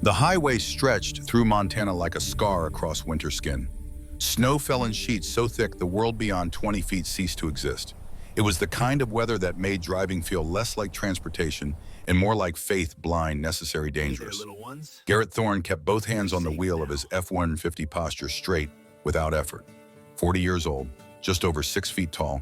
The highway stretched through Montana like a scar across winter skin. Snow fell in sheets so thick the world beyond 20 feet ceased to exist. It was the kind of weather that made driving feel less like transportation and more like faith, blind, necessary, Hey there, dangerous. little ones. Garrett Thorne kept both hands Be on the safe wheel of now. his F-150 posture straight, without effort. 40 years old, just over 6 feet tall,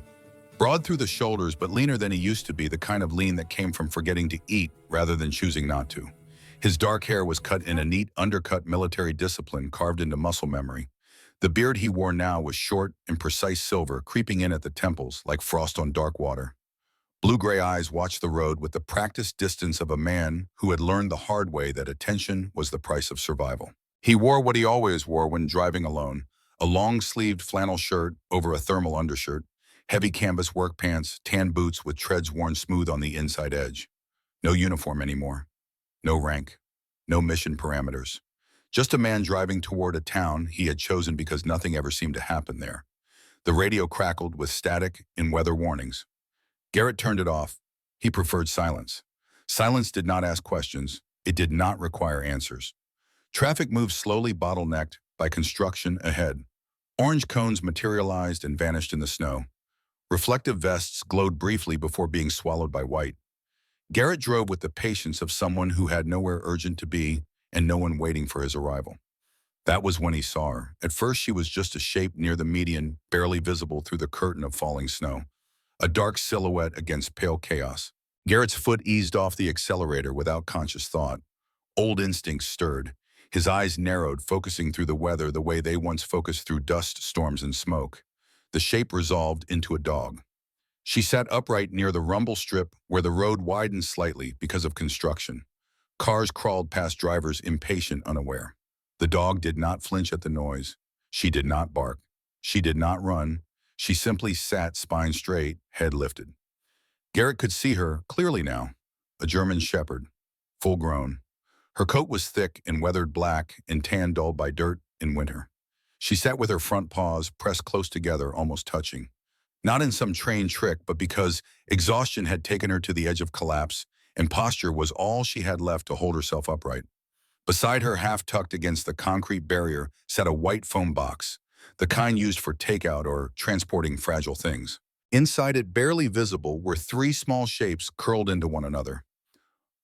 broad through the shoulders but leaner than he used to be, the kind of lean that came from forgetting to eat rather than choosing not to. His dark hair was cut in a neat, undercut military discipline carved into muscle memory. The beard he wore now was short and precise silver, creeping in at the temples like frost on dark water. Blue-gray eyes watched the road with the practiced distance of a man who had learned the hard way that attention was the price of survival. He wore what he always wore when driving alone, a long-sleeved flannel shirt over a thermal undershirt, heavy canvas work pants, tan boots with treads worn smooth on the inside edge. No uniform anymore. No rank. No mission parameters. Just a man driving toward a town he had chosen because nothing ever seemed to happen there. The radio crackled with static and weather warnings. Garrett turned it off. He preferred silence. Silence did not ask questions. It did not require answers. Traffic moved slowly, bottlenecked by construction ahead. Orange cones materialized and vanished in the snow. Reflective vests glowed briefly before being swallowed by white. Garrett drove with the patience of someone who had nowhere urgent to be and no one waiting for his arrival. That was when he saw her. At first, she was just a shape near the median, barely visible through the curtain of falling snow. A dark silhouette against pale chaos. Garrett's foot eased off the accelerator without conscious thought. Old instincts stirred. His eyes narrowed, focusing through the weather the way they once focused through dust storms and smoke. The shape resolved into a dog. She sat upright near the rumble strip where the road widened slightly because of construction. Cars crawled past drivers, impatient, unaware. The dog did not flinch at the noise. She did not bark. She did not run. She simply sat, spine straight, head lifted. Garrett could see her clearly now. A German shepherd, full grown. Her coat was thick and weathered black and tan dulled by dirt in winter. She sat with her front paws pressed close together, almost touching. Not in some trained trick, but because exhaustion had taken her to the edge of collapse, and posture was all she had left to hold herself upright. Beside her, half tucked against the concrete barrier, sat a white foam box, the kind used for takeout or transporting fragile things. Inside it, barely visible, were three small shapes curled into one another.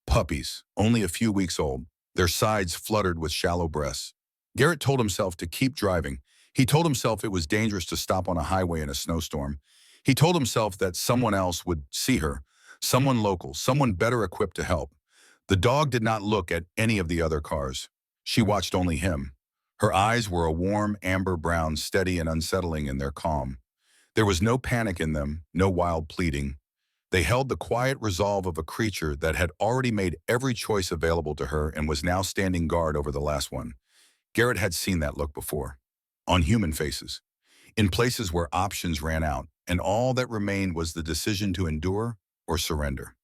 Puppies, only a few weeks old, their sides fluttered with shallow breaths. Garrett told himself to keep driving. He told himself it was dangerous to stop on a highway in a snowstorm. He told himself that someone else would see her, someone local, someone better equipped to help. The dog did not look at any of the other cars. She watched only him. Her eyes were a warm amber brown, steady and unsettling in their calm. There was no panic in them, no wild pleading. They held the quiet resolve of a creature that had already made every choice available to her and was now standing guard over the last one. Garrett had seen that look before. On human faces. In places where options ran out, and all that remained was the decision to endure or surrender.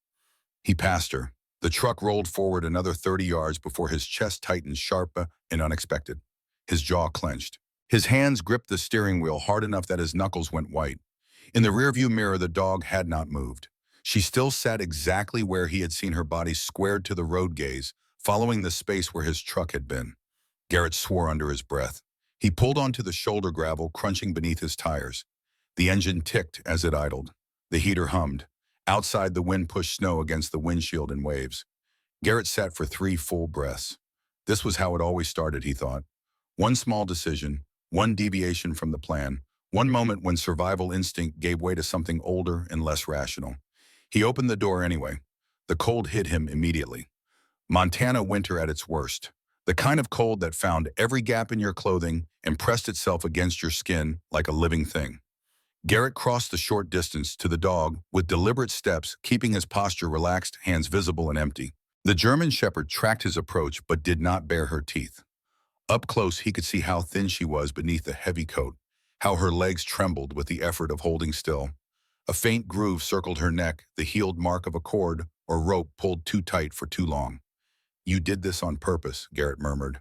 He passed her. The truck rolled forward another 30 yards before his chest tightened sharp and unexpected. His jaw clenched. His hands gripped the steering wheel hard enough that his knuckles went white. In the rearview mirror, the dog had not moved. She still sat exactly where he had seen her body squared to the road gaze, following the space where his truck had been. Garrett swore under his breath. He pulled onto the shoulder gravel, crunching beneath his tires. The engine ticked as it idled. The heater hummed. Outside, the wind pushed snow against the windshield in waves. Garrett sat for 3 full breaths. This was how it always started, he thought. One small decision, one deviation from the plan, one moment when survival instinct gave way to something older and less rational. He opened the door anyway. The cold hit him immediately. Montana winter at its worst. The kind of cold that found every gap in your clothing and pressed itself against your skin like a living thing. Garrett crossed the short distance to the dog with deliberate steps, keeping his posture relaxed, hands visible and empty. The German shepherd tracked his approach but did not bare her teeth. Up close, he could see how thin she was beneath the heavy coat, how her legs trembled with the effort of holding still. A faint groove circled her neck, the healed mark of a cord or rope pulled too tight for too long. "You did this on purpose," Garrett murmured.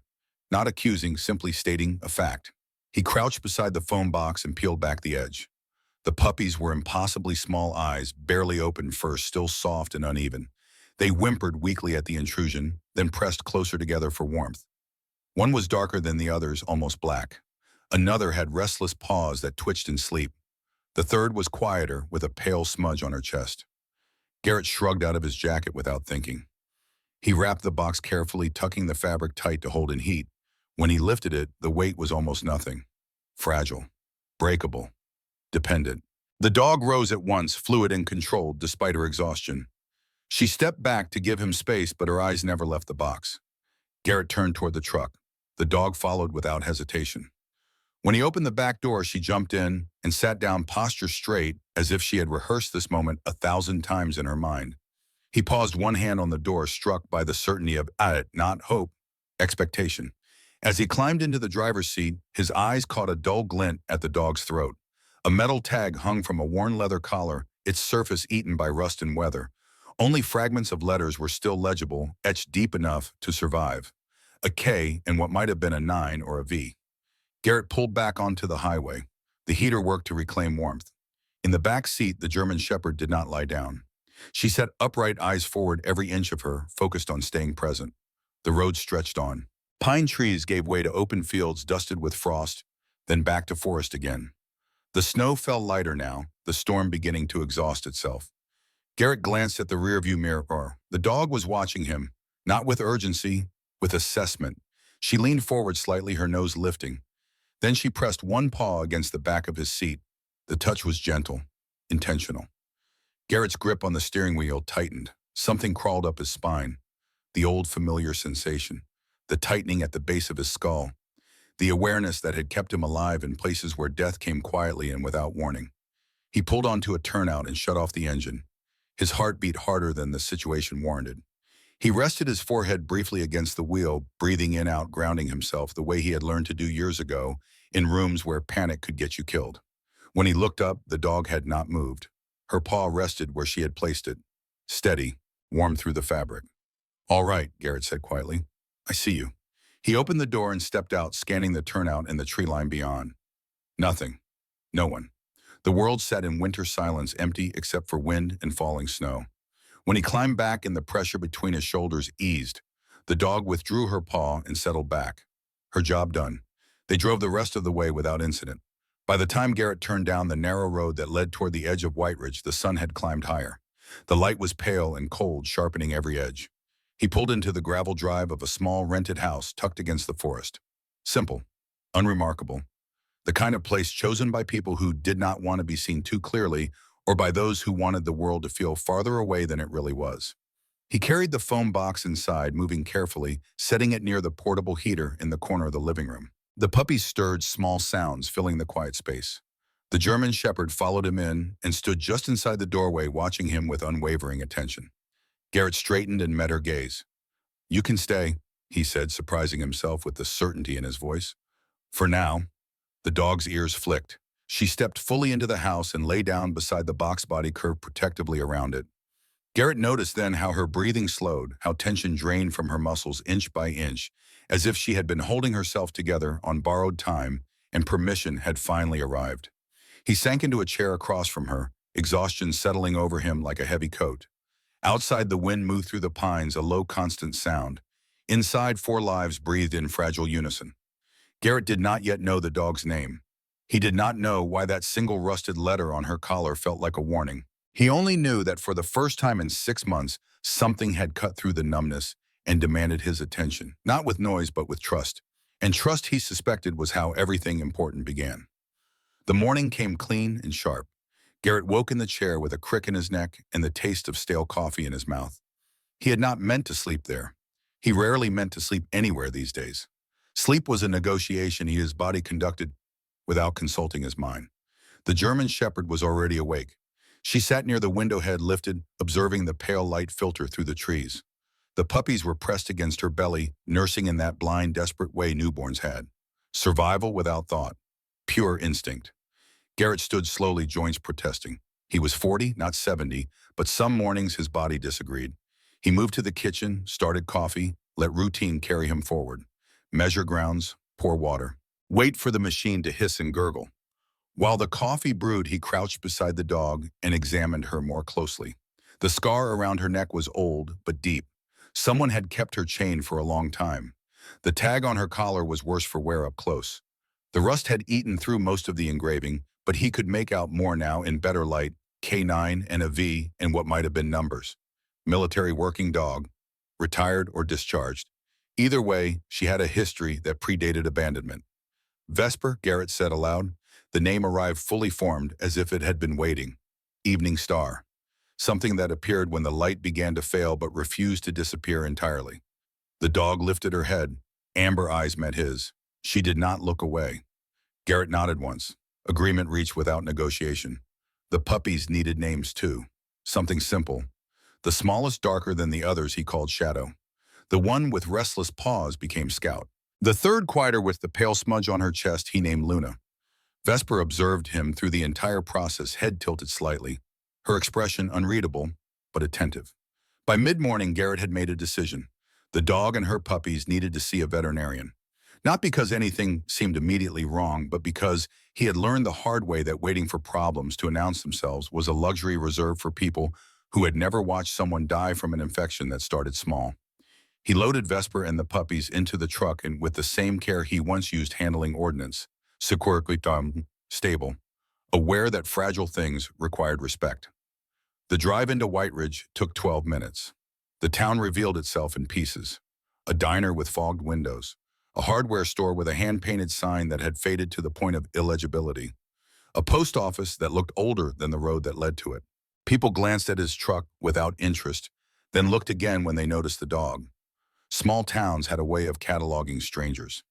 Not accusing, simply stating a fact. He crouched beside the foam box and peeled back the edge. The puppies were impossibly small eyes, barely open, fur still soft and uneven. They whimpered weakly at the intrusion, then pressed closer together for warmth. One was darker than the others, almost black. Another had restless paws that twitched in sleep. The third was quieter, with a pale smudge on her chest. Garrett shrugged out of his jacket without thinking. He wrapped the box carefully, tucking the fabric tight to hold in heat. When he lifted it, the weight was almost nothing. Fragile, breakable, dependent. The dog rose at once, fluid and controlled, despite her exhaustion. She stepped back to give him space, but her eyes never left the box. Garrett turned toward the truck. The dog followed without hesitation. When he opened the back door, she jumped in and sat down, posture straight, as if she had rehearsed this moment 1,000 times in her mind. He paused, one hand on the door, struck by the certainty of not hope, expectation. As he climbed into the driver's seat, his eyes caught a dull glint at the dog's throat. A metal tag hung from a worn leather collar, its surface eaten by rust and weather. Only fragments of letters were still legible, etched deep enough to survive. A K and what might have been a 9 or a V. Garrett pulled back onto the highway. The heater worked to reclaim warmth. In the back seat, the German Shepherd did not lie down. She sat upright, eyes forward, every inch of her focused on staying present. The road stretched on. Pine trees gave way to open fields dusted with frost, then back to forest again. The snow fell lighter now, the storm beginning to exhaust itself. Garrett glanced at the rearview mirror. The dog was watching him, not with urgency, with assessment. She leaned forward slightly, her nose lifting. Then she pressed one paw against the back of his seat. The touch was gentle, intentional. Garrett's grip on the steering wheel tightened. Something crawled up his spine. The old familiar sensation. The tightening at the base of his skull. The awareness that had kept him alive in places where death came quietly and without warning. He pulled onto a turnout and shut off the engine. His heart beat harder than the situation warranted. He rested his forehead briefly against the wheel, breathing in, out, grounding himself the way he had learned to do years ago in rooms where panic could get you killed. When he looked up, the dog had not moved. Her paw rested where she had placed it, steady, warm through the fabric. "All right," Garrett said quietly. "I see you." He opened the door and stepped out, scanning the turnout and the tree line beyond. Nothing. No one. The world sat in winter silence, empty except for wind and falling snow. When he climbed back and the pressure between his shoulders eased, the dog withdrew her paw and settled back. Her job done. They drove the rest of the way without incident. By the time Garrett turned down the narrow road that led toward the edge of White Ridge, the sun had climbed higher. The light was pale and cold, sharpening every edge. He pulled into the gravel drive of a small rented house tucked against the forest. Simple, unremarkable. The kind of place chosen by people who did not want to be seen too clearly, or by those who wanted the world to feel farther away than it really was. He carried the foam box inside, moving carefully, setting it near the portable heater in the corner of the living room. The puppies stirred, small sounds filling the quiet space. The German Shepherd followed him in and stood just inside the doorway, watching him with unwavering attention. Garrett straightened and met her gaze. "You can stay," he said, surprising himself with the certainty in his voice. "For now." The dog's ears flicked. She stepped fully into the house and lay down beside the box body, curved protectively around it. Garrett noticed then how her breathing slowed, how tension drained from her muscles inch by inch, as if she had been holding herself together on borrowed time and permission had finally arrived. He sank into a chair across from her, exhaustion settling over him like a heavy coat. Outside, the wind moved through the pines, a low, constant sound. Inside, 4 lives breathed in fragile unison. Garrett did not yet know the dog's name. He did not know why that single rusted letter on her collar felt like a warning. He only knew that for the first time in 6 months, something had cut through the numbness and demanded his attention, not with noise but with trust. And trust, he suspected, was how everything important began. The morning came clean and sharp. Garrett woke in the chair with a crick in his neck and the taste of stale coffee in his mouth. He had not meant to sleep there. He rarely meant to sleep anywhere these days. Sleep was a negotiation his body conducted without consulting his mind. The German Shepherd was already awake. She sat near the window, head lifted, observing the pale light filter through the trees. The puppies were pressed against her belly, nursing in that blind, desperate way newborns had. Survival without thought. Pure instinct. Garrett stood slowly, joints protesting. He was 40, not 70, but some mornings his body disagreed. He moved to the kitchen, started coffee, let routine carry him forward. Measure grounds, pour water. Wait for the machine to hiss and gurgle. While the coffee brewed, he crouched beside the dog and examined her more closely. The scar around her neck was old, but deep. Someone had kept her chained for a long time. The tag on her collar was worse for wear up close. The rust had eaten through most of the engraving, but he could make out more now in better light, K9 and a V and what might have been numbers. Military working dog, retired or discharged. Either way, she had a history that predated abandonment. Vesper, Garrett said aloud. The name arrived fully formed as if it had been waiting. Evening Star. Something that appeared when the light began to fail but refused to disappear entirely. The dog lifted her head. Amber eyes met his. She did not look away. Garrett nodded once. Agreement reached without negotiation. The puppies needed names too. Something simple. The smallest darker than the others he called Shadow. The one with restless paws became Scout. The third quieter with the pale smudge on her chest he named Luna. Vesper observed him through the entire process, head tilted slightly. Her expression unreadable, but attentive. By mid-morning, Garrett had made a decision. The dog and her puppies needed to see a veterinarian. Not because anything seemed immediately wrong, but because he had learned the hard way that waiting for problems to announce themselves was a luxury reserved for people who had never watched someone die from an infection that started small. He loaded Vesper and the puppies into the truck and with the same care he once used handling ordnance, stable, aware that fragile things required respect. The drive into White Ridge took 12 minutes. The town revealed itself in pieces. A diner with fogged windows. A hardware store with a hand-painted sign that had faded to the point of illegibility. A post office that looked older than the road that led to it. People glanced at his truck without interest, then looked again when they noticed the dog. Small towns had a way of cataloging strangers.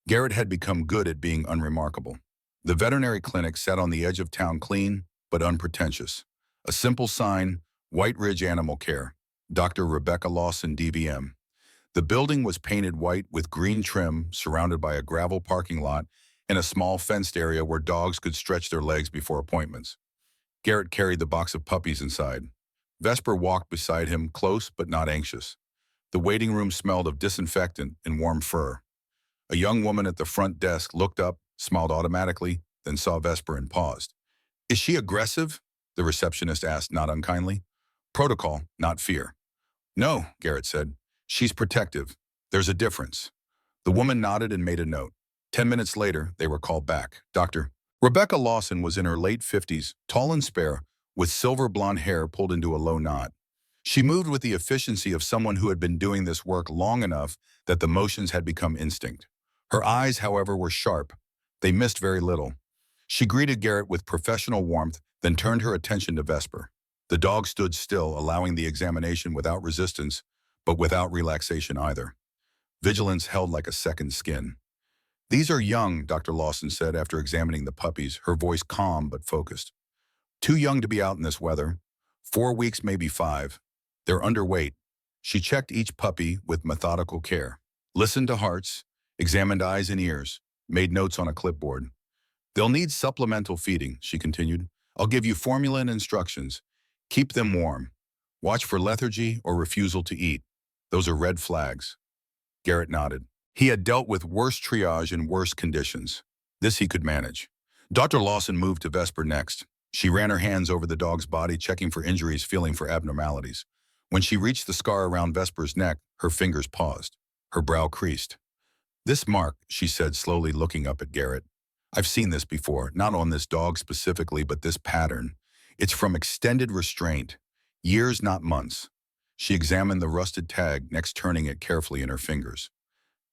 Garrett had become good at being unremarkable. The veterinary clinic sat on the edge of town, clean but unpretentious. A simple sign, White Ridge Animal Care, Dr. Rebecca Lawson, DVM. The building was painted white with green trim, surrounded by a gravel parking lot and a small fenced area where dogs could stretch their legs before appointments. Garrett carried the box of puppies inside. Vesper walked beside him, close but not anxious. The waiting room smelled of disinfectant and warm fur. A young woman at the front desk looked up, smiled automatically, then saw Vesper and paused. "Is she aggressive?" the receptionist asked, not unkindly. "Protocol, not fear." "No," Garrett said. "She's protective. There's a difference." The woman nodded and made a note. 10 minutes later, they were called back. Dr. Rebecca Lawson was in her late 50s, tall and spare, with silver blonde hair pulled into a low knot. She moved with the efficiency of someone who had been doing this work long enough that the motions had become instinct. Her eyes, however, were sharp. They missed very little. She greeted Garrett with professional warmth, then turned her attention to Vesper. The dog stood still, allowing the examination without resistance, but without relaxation either. Vigilance held like a second skin. "These are young," Dr. Lawson said after examining the puppies, her voice calm but focused. "Too young to be out in this weather. 4 weeks, maybe 5. They're underweight." She checked each puppy with methodical care, listened to hearts, examined eyes and ears, made notes on a clipboard. "They'll need supplemental feeding," she continued. "I'll give you formula and instructions. Keep them warm. Watch for lethargy or refusal to eat. Those are red flags." Garrett nodded. He had dealt with worse triage and worse conditions. This he could manage. Dr. Lawson moved to Vesper next. She ran her hands over the dog's body, checking for injuries, feeling for abnormalities. When she reached the scar around Vesper's neck, her fingers paused. Her brow creased. "This mark," she said, slowly looking up at Garrett. "I've seen this before, not on this dog specifically, but this pattern. It's from extended restraint. Years, not months." She examined the rusted tag, next turning it carefully in her fingers.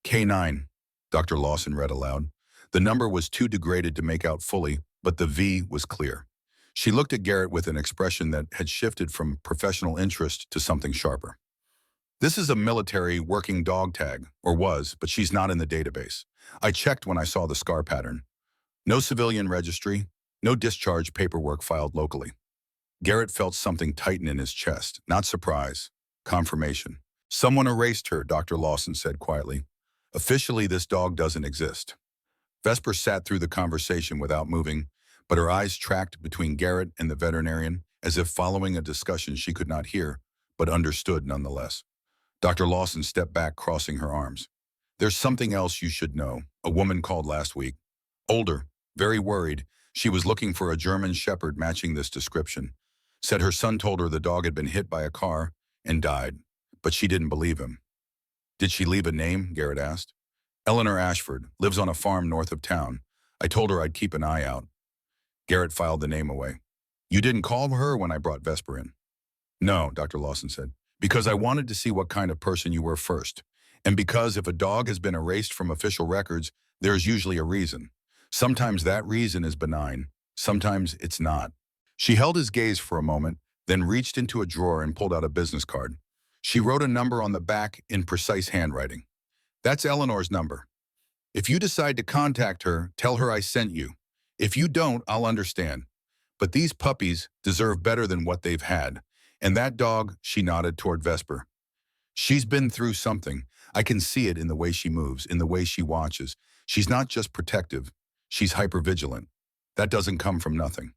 "K9, Dr. Lawson read aloud. The number was too degraded to make out fully, but the V was clear. She looked at Garrett with an expression that had shifted from professional interest to something sharper. "This is a military working dog tag, or was, but she's not in the database. I checked when I saw the scar pattern. No civilian registry, no discharge paperwork filed locally." Garrett felt something tighten in his chest, not surprise, confirmation. "Someone erased her," Dr. Lawson said quietly. "Officially, this dog doesn't exist." Vesper sat through the conversation without moving, but her eyes tracked between Garrett and the veterinarian, as if following a discussion she could not hear, but understood nonetheless. Dr. Lawson stepped back, crossing her arms. "There's something else you should know. A woman called last week. Older, very worried. She was looking for a German shepherd matching this description. Said her son told her the dog had been hit by a car and died, but she didn't believe him. Did she leave a name? Garrett asked. Eleanor Ashford, lives on a farm north of town. I told her I'd keep an eye out. Garrett filed the name away. You didn't call her when I brought Vesper in? No, Dr. Lawson said, because I wanted to see what kind of person you were first. And because if a dog has been erased from official records, there's usually a reason. Sometimes that reason is benign. Sometimes it's not. She held his gaze for a moment, then reached into a drawer and pulled out a business card. She wrote a number on the back in precise handwriting. That's Eleanor's number. If you decide to contact her, tell her I sent you. If you don't, I'll understand. But these puppies deserve better than what they've had. And that dog, she nodded toward Vesper. She's been through something. I can see it in the way she moves, in the way she watches. She's not just protective. She's hypervigilant. That doesn't come from nothing.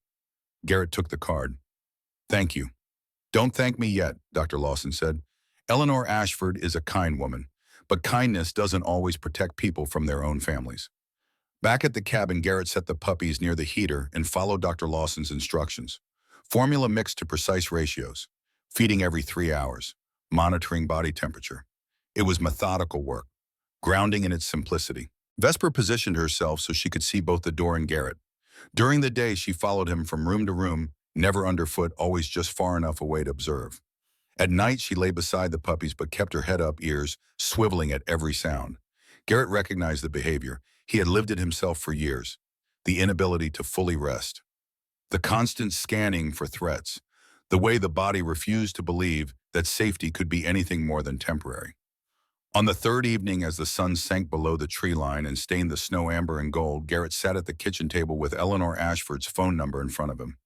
Garrett took the card. Thank you. Don't thank me yet, Dr. Lawson said. Eleanor Ashford is a kind woman, but kindness doesn't always protect people from their own families. Back at the cabin, Garrett set the puppies near the heater and followed Dr. Lawson's instructions. Formula mixed to precise ratios, feeding every 3 hours, monitoring body temperature. It was methodical work, grounding in its simplicity. Vesper positioned herself so she could see both the door and Garrett. During the day, she followed him from room to room, never underfoot, always just far enough away to observe. At night, she lay beside the puppies but kept her head up, ears swiveling at every sound. Garrett recognized the behavior. He had lived it himself for years. The inability to fully rest. The constant scanning for threats. The way the body refused to believe that safety could be anything more than temporary. On the third evening, as the sun sank below the tree line and stained the snow amber and gold, Garrett sat at the kitchen table with Eleanor Ashford's phone number in front of him.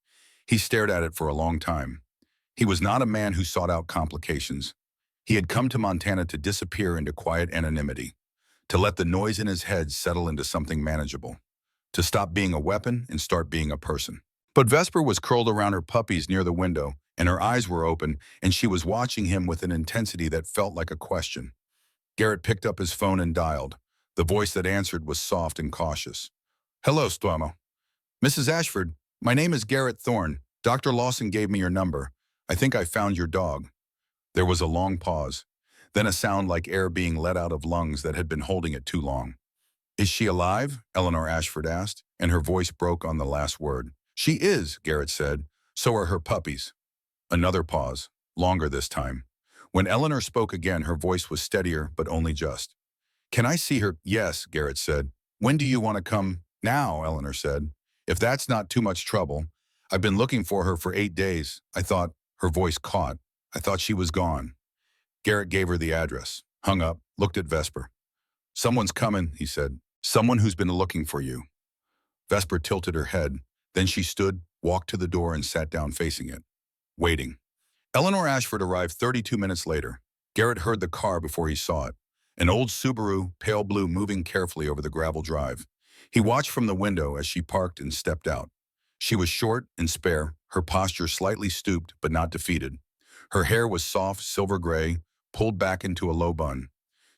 He stared at it for a long time. He was not a man who sought out complications. He had come to Montana to disappear into quiet anonymity, to let the noise in his head settle into something manageable, to stop being a weapon and start being a person. But Vesper was curled around her puppies near the window, and her eyes were open, and she was watching him with an intensity that felt like a question. Garrett picked up his phone and dialed. The voice that answered was soft and cautious. Hello, Stuamo. Mrs. Ashford, my name is Garrett Thorne. Dr. Lawson gave me your number. I think I found your dog. There was a long pause, then a sound like air being let out of lungs that had been holding it too long. Is she alive? Eleanor Ashford asked, and her voice broke on the last word. She is, Garrett said. So are her puppies. Another pause, longer this time. When Eleanor spoke again, her voice was steadier, but only just. Can I see her? Yes, Garrett said. When do you want to come? Now, Eleanor said. If that's not too much trouble. I've been looking for her for 8 days. I thought, her voice caught. I thought she was gone. Garrett gave her the address, hung up, looked at Vesper. Someone's coming, he said. Someone who's been looking for you. Vesper tilted her head. Then she stood, walked to the door, and sat down facing it, waiting. Eleanor Ashford arrived 32 minutes later. Garrett heard the car before he saw it. An old Subaru, pale blue, moving carefully over the gravel drive. He watched from the window as she parked and stepped out. She was short and spare, her posture slightly stooped but not defeated. Her hair was soft, silver gray, pulled back into a low bun.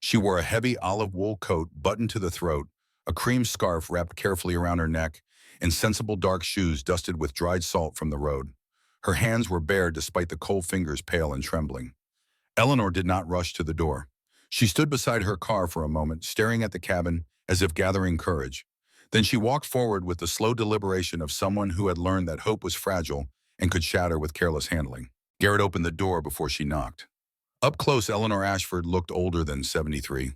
She wore a heavy olive wool coat buttoned to the throat, a cream scarf wrapped carefully around her neck, and sensible dark shoes dusted with dried salt from the road. Her hands were bare despite the cold fingers pale and trembling. Eleanor did not rush to the door. She stood beside her car for a moment, staring at the cabin as if gathering courage. Then she walked forward with the slow deliberation of someone who had learned that hope was fragile and could shatter with careless handling. Garrett opened the door before she knocked. Up close, Eleanor Ashford looked older than 73.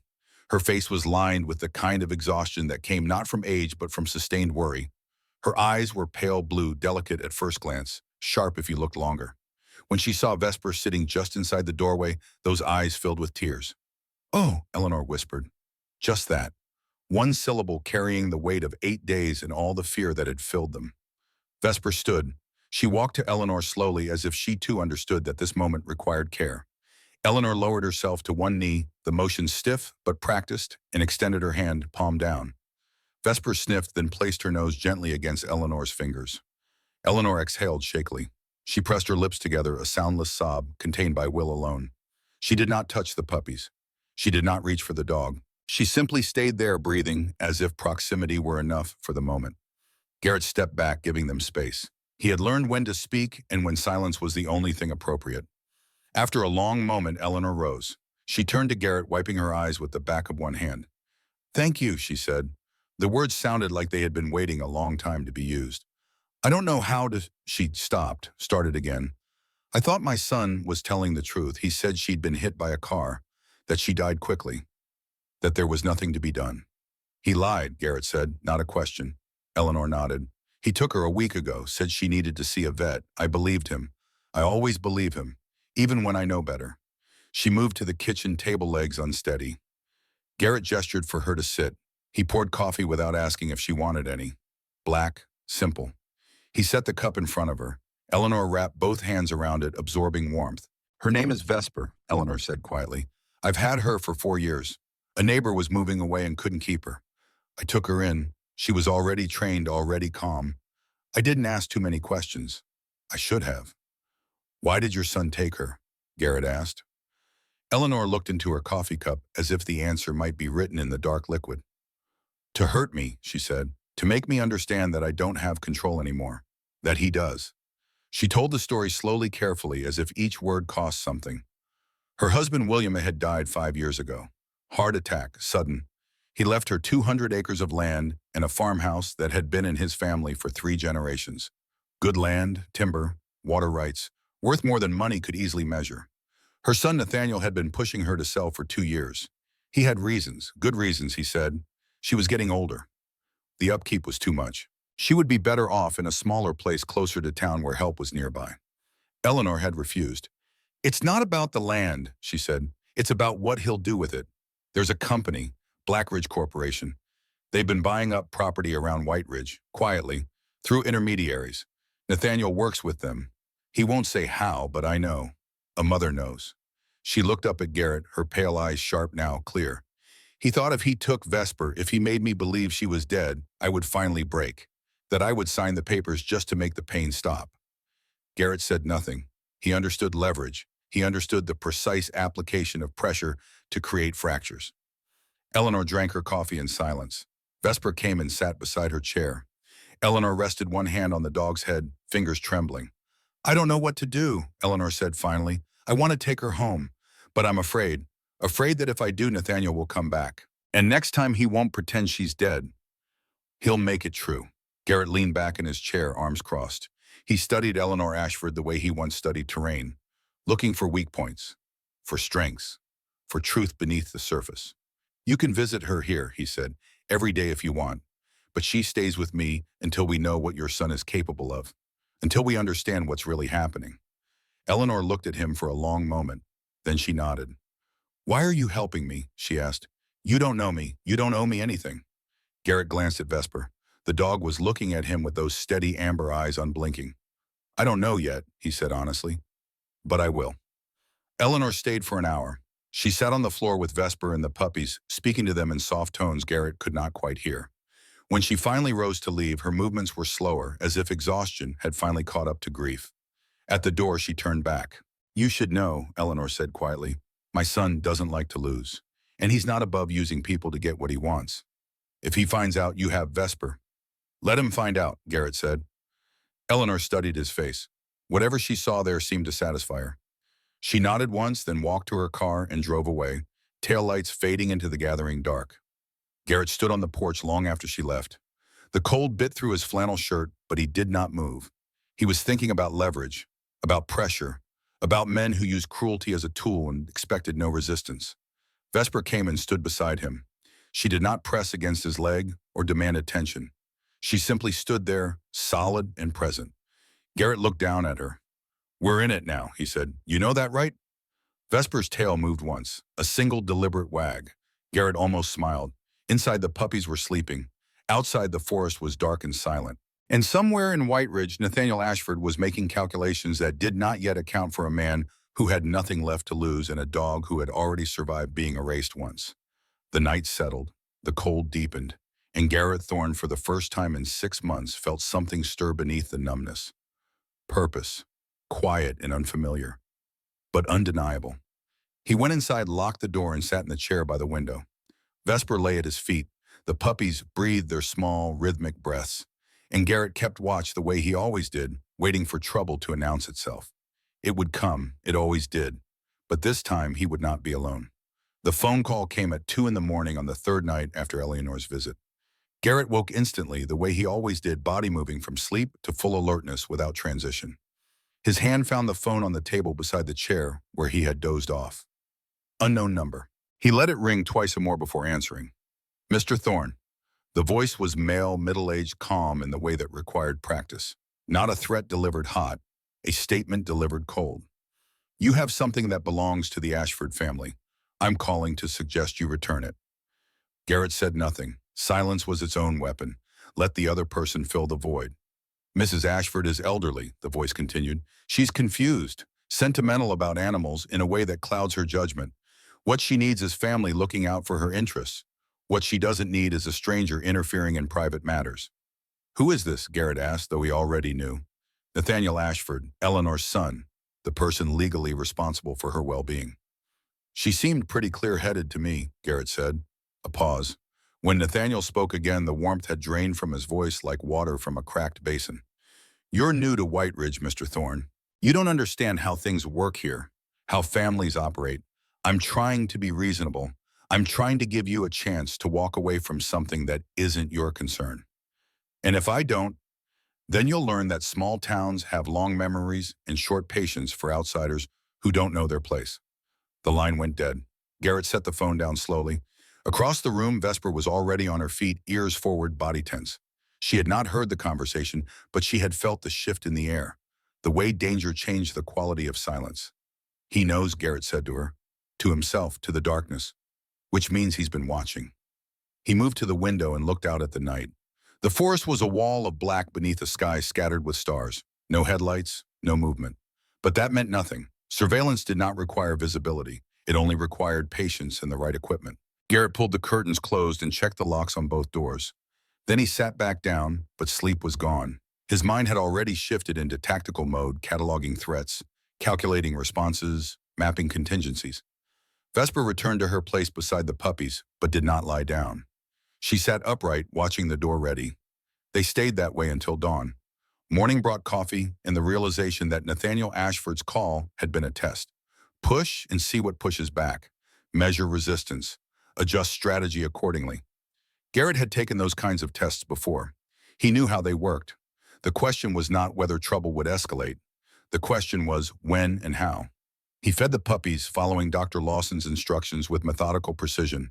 Her face was lined with the kind of exhaustion that came not from age but from sustained worry. Her eyes were pale blue, delicate at first glance, sharp if you looked longer. When she saw Vesper sitting just inside the doorway, those eyes filled with tears. Oh, Eleanor whispered. Just that. One syllable carrying the weight of 8 days and all the fear that had filled them. Vesper stood. She walked to Eleanor slowly as if she too understood that this moment required care. Eleanor lowered herself to one knee, the motion stiff but practiced, and extended her hand, palm down. Vesper sniffed, then placed her nose gently against Eleanor's fingers. Eleanor exhaled shakily. She pressed her lips together, a soundless sob contained by will alone. She did not touch the puppies. She did not reach for the dog. She simply stayed there, breathing, as if proximity were enough for the moment. Garrett stepped back, giving them space. He had learned when to speak and when silence was the only thing appropriate. After a long moment, Eleanor rose. She turned to Garrett, wiping her eyes with the back of one hand. "Thank you," she said. The words sounded like they had been waiting a long time to be used. "I don't know how to—" She stopped, started again. "I thought my son was telling the truth. He said she'd been hit by a car, that she died quickly, that there was nothing to be done." "He lied," Garrett said, not a question. Eleanor nodded. "He took her a week ago, said she needed to see a vet. I believed him. I always believe him, even when I know better." She moved to the kitchen table, legs unsteady. Garrett gestured for her to sit. He poured coffee without asking if she wanted any. Black, simple. He set the cup in front of her. Eleanor wrapped both hands around it, absorbing warmth. "Her name is Vesper," Eleanor said quietly. "I've had her for 4 years. A neighbor was moving away and couldn't keep her. I took her in. She was already trained, already calm. I didn't ask too many questions. I should have." "Why did your son take her?" Garrett asked. Eleanor looked into her coffee cup as if the answer might be written in the dark liquid. "To hurt me," she said. "To make me understand that I don't have control anymore. That he does." She told the story slowly, carefully, as if each word cost something. Her husband William had died 5 years ago. Heart attack, sudden. He left her 200 acres of land and a farmhouse that had been in his family for 3 generations. Good land, timber, water rights, worth more than money could easily measure. Her son Nathaniel had been pushing her to sell for 2 years. He had reasons, good reasons, he said. She was getting older. The upkeep was too much. She would be better off in a smaller place closer to town where help was nearby. Eleanor had refused. "It's not about the land," she said. "It's about what he'll do with it. There's a company, Black Ridge Corporation. They've been buying up property around White Ridge, quietly, through intermediaries. Nathaniel works with them. He won't say how, but I know. A mother knows." She looked up at Garrett, her pale eyes sharp now, clear. "He thought if he took Vesper, if he made me believe she was dead, I would finally break. That I would sign the papers just to make the pain stop." Garrett said nothing. He understood leverage. He understood the precise application of pressure to create fractures. Eleanor drank her coffee in silence. Vesper came and sat beside her chair. Eleanor rested one hand on the dog's head, fingers trembling. "I don't know what to do," Eleanor said finally. "I want to take her home, but I'm afraid. Afraid that if I do, Nathaniel will come back. And next time he won't pretend she's dead. He'll make it true." Garrett leaned back in his chair, arms crossed. He studied Eleanor Ashford the way he once studied terrain, looking for weak points, for strengths, for truth beneath the surface. "You can visit her here," he said, "every day if you want. But she stays with me until we know what your son is capable of, until we understand what's really happening." Eleanor looked at him for a long moment. Then she nodded. "Why are you helping me?" she asked. "You don't know me. You don't owe me anything." Garrett glanced at Vesper. The dog was looking at him with those steady amber eyes unblinking. "I don't know yet," he said honestly, "but I will." Eleanor stayed for an hour. She sat on the floor with Vesper and the puppies, speaking to them in soft tones Garrett could not quite hear. When she finally rose to leave, her movements were slower, as if exhaustion had finally caught up to grief. At the door, she turned back. "You should know," Eleanor said quietly, "my son doesn't like to lose, and he's not above using people to get what he wants. If he finds out you have Vesper—" "Let him find out," Garrett said. Eleanor studied his face. Whatever she saw there seemed to satisfy her. She nodded once, then walked to her car and drove away, taillights fading into the gathering dark. Garrett stood on the porch long after she left. The cold bit through his flannel shirt, but he did not move. He was thinking about leverage, about pressure, about men who used cruelty as a tool and expected no resistance. Vesper came and stood beside him. She did not press against his leg or demand attention. She simply stood there, solid and present. Garrett looked down at her. "We're in it now," he said. "You know that, right?" Vesper's tail moved once, a single deliberate wag. Garrett almost smiled. Inside, the puppies were sleeping. Outside, the forest was dark and silent. And somewhere in White Ridge, Nathaniel Ashford was making calculations that did not yet account for a man who had nothing left to lose and a dog who had already survived being erased once. The night settled, the cold deepened, and Garrett Thorne, for the first time in 6 months, felt something stir beneath the numbness. Purpose, quiet and unfamiliar, but undeniable. He went inside, locked the door, and sat in the chair by the window. Vesper lay at his feet. The puppies breathed their small, rhythmic breaths, and Garrett kept watch the way he always did, waiting for trouble to announce itself. It would come, it always did, but this time he would not be alone. The phone call came at 2 in the morning on the third night after Eleanor's visit. Garrett woke instantly, the way he always did, body moving from sleep to full alertness without transition. His hand found the phone on the table beside the chair where he had dozed off. Unknown number. He let it ring twice or more before answering. Mr. Thorne. The voice was male, middle-aged, calm in the way that required practice. Not a threat delivered hot, a statement delivered cold. You have something that belongs to the Ashford family. I'm calling to suggest you return it. Garrett said nothing. Silence was its own weapon. Let the other person fill the void. Mrs. Ashford is elderly, the voice continued. She's confused, sentimental about animals in a way that clouds her judgment. What she needs is family looking out for her interests. What she doesn't need is a stranger interfering in private matters. Who is this? Garrett asked, though he already knew. Nathaniel Ashford, Eleanor's son, the person legally responsible for her well-being. She seemed pretty clear-headed to me, Garrett said. A pause. When Nathaniel spoke again, the warmth had drained from his voice like water from a cracked basin. You're new to White Ridge, Mr. Thorne. You don't understand how things work here, how families operate. I'm trying to be reasonable. I'm trying to give you a chance to walk away from something that isn't your concern. And if I don't, then you'll learn that small towns have long memories and short patience for outsiders who don't know their place. The line went dead. Garrett set the phone down slowly. Across the room, Vesper was already on her feet, ears forward, body tense. She had not heard the conversation, but she had felt the shift in the air, the way danger changed the quality of silence. He knows, Garrett said to her, to himself, to the darkness, which means he's been watching. He moved to the window and looked out at the night. The forest was a wall of black beneath a sky scattered with stars. No headlights, no movement. But that meant nothing. Surveillance did not require visibility. It only required patience and the right equipment. Garrett pulled the curtains closed and checked the locks on both doors. Then he sat back down, but sleep was gone. His mind had already shifted into tactical mode, cataloging threats, calculating responses, mapping contingencies. Vesper returned to her place beside the puppies, but did not lie down. She sat upright, watching the door ready. They stayed that way until dawn. Morning brought coffee and the realization that Nathaniel Ashford's call had been a test. Push and see what pushes back. Measure resistance. Adjust strategy accordingly. Garrett had taken those kinds of tests before. He knew how they worked. The question was not whether trouble would escalate. The question was when and how. He fed the puppies, following Dr. Lawson's instructions with methodical precision.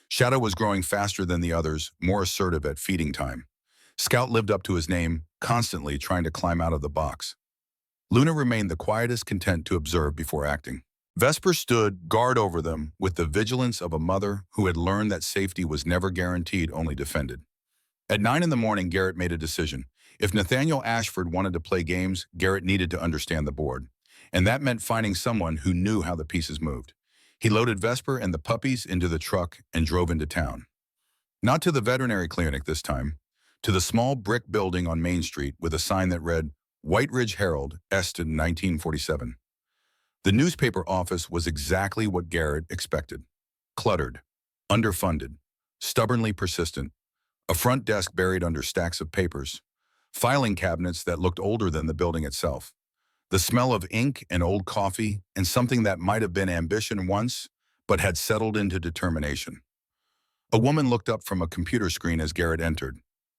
Shadow was growing faster than the others, more assertive at feeding time. Scout lived up to his name, constantly trying to climb out of the box. Luna remained the quietest, content to observe before acting. Vesper stood guard over them with the vigilance of a mother who had learned that safety was never guaranteed, only defended. At 9 in the morning, Garrett made a decision. If Nathaniel Ashford wanted to play games, Garrett needed to understand the board. And that meant finding someone who knew how the pieces moved. He loaded Vesper and the puppies into the truck and drove into town. Not to the veterinary clinic this time, to the small brick building on Main Street with a sign that read, White Ridge Herald, Eston, 1947. The newspaper office was exactly what Garrett expected. Cluttered, underfunded, stubbornly persistent, a front desk buried under stacks of papers, filing cabinets that looked older than the building itself, the smell of ink and old coffee, and something that might have been ambition once, but had settled into determination. A woman looked up from a computer screen as Garrett entered.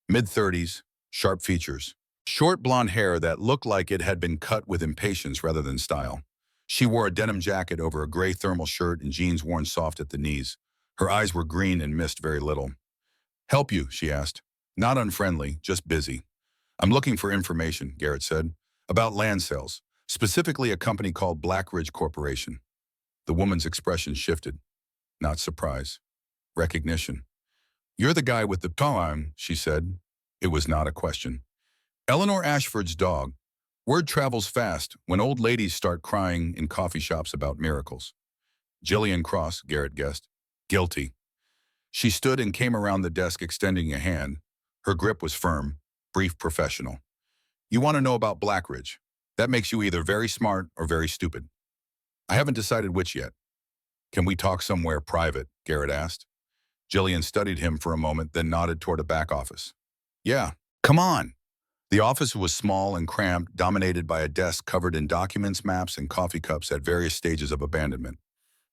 Mid-30s, sharp features, short blonde hair that looked like it had been cut with impatience rather than style. She wore a denim jacket over a gray thermal shirt and jeans worn soft at the knees. Her eyes were green and missed very little. Help you, she asked. Not unfriendly, just busy. I'm looking for information, Garrett said, about land sales, specifically a company called Black Ridge Corporation. The woman's expression shifted. Not surprise. Recognition. You're the guy with the time, she said. It was not a question. Eleanor Ashford's dog. Word travels fast when old ladies start crying in coffee shops about miracles. Jillian Cross, Garrett guessed. Guilty. She stood and came around the desk extending a hand. Her grip was firm, brief, professional. You want to know about Black Ridge? That makes you either very smart or very stupid. I haven't decided which yet. Can we talk somewhere private? Garrett asked. Jillian studied him for a moment, then nodded toward a back office. Yeah, come on. The office was small and cramped, dominated by a desk covered in documents, maps, and coffee cups at various stages of abandonment.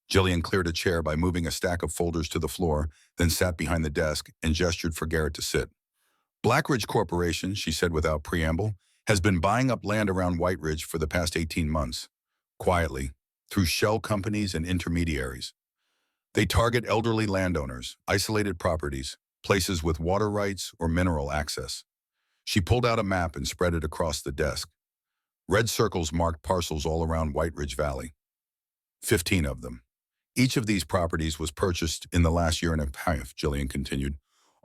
Jillian cleared a chair by moving a stack of folders to the floor, then sat behind the desk and gestured for Garrett to sit. Blackridge Corporation, she said without preamble, has been buying up land around White Ridge for the past 18 months, quietly, through shell companies and intermediaries. They target elderly landowners, isolated properties, places with water rights or mineral access. She pulled out a map and spread it across the desk. Red circles marked parcels all around White Ridge Valley. 15 of them. Each of these properties was purchased in the last year and a half, Jillian continued.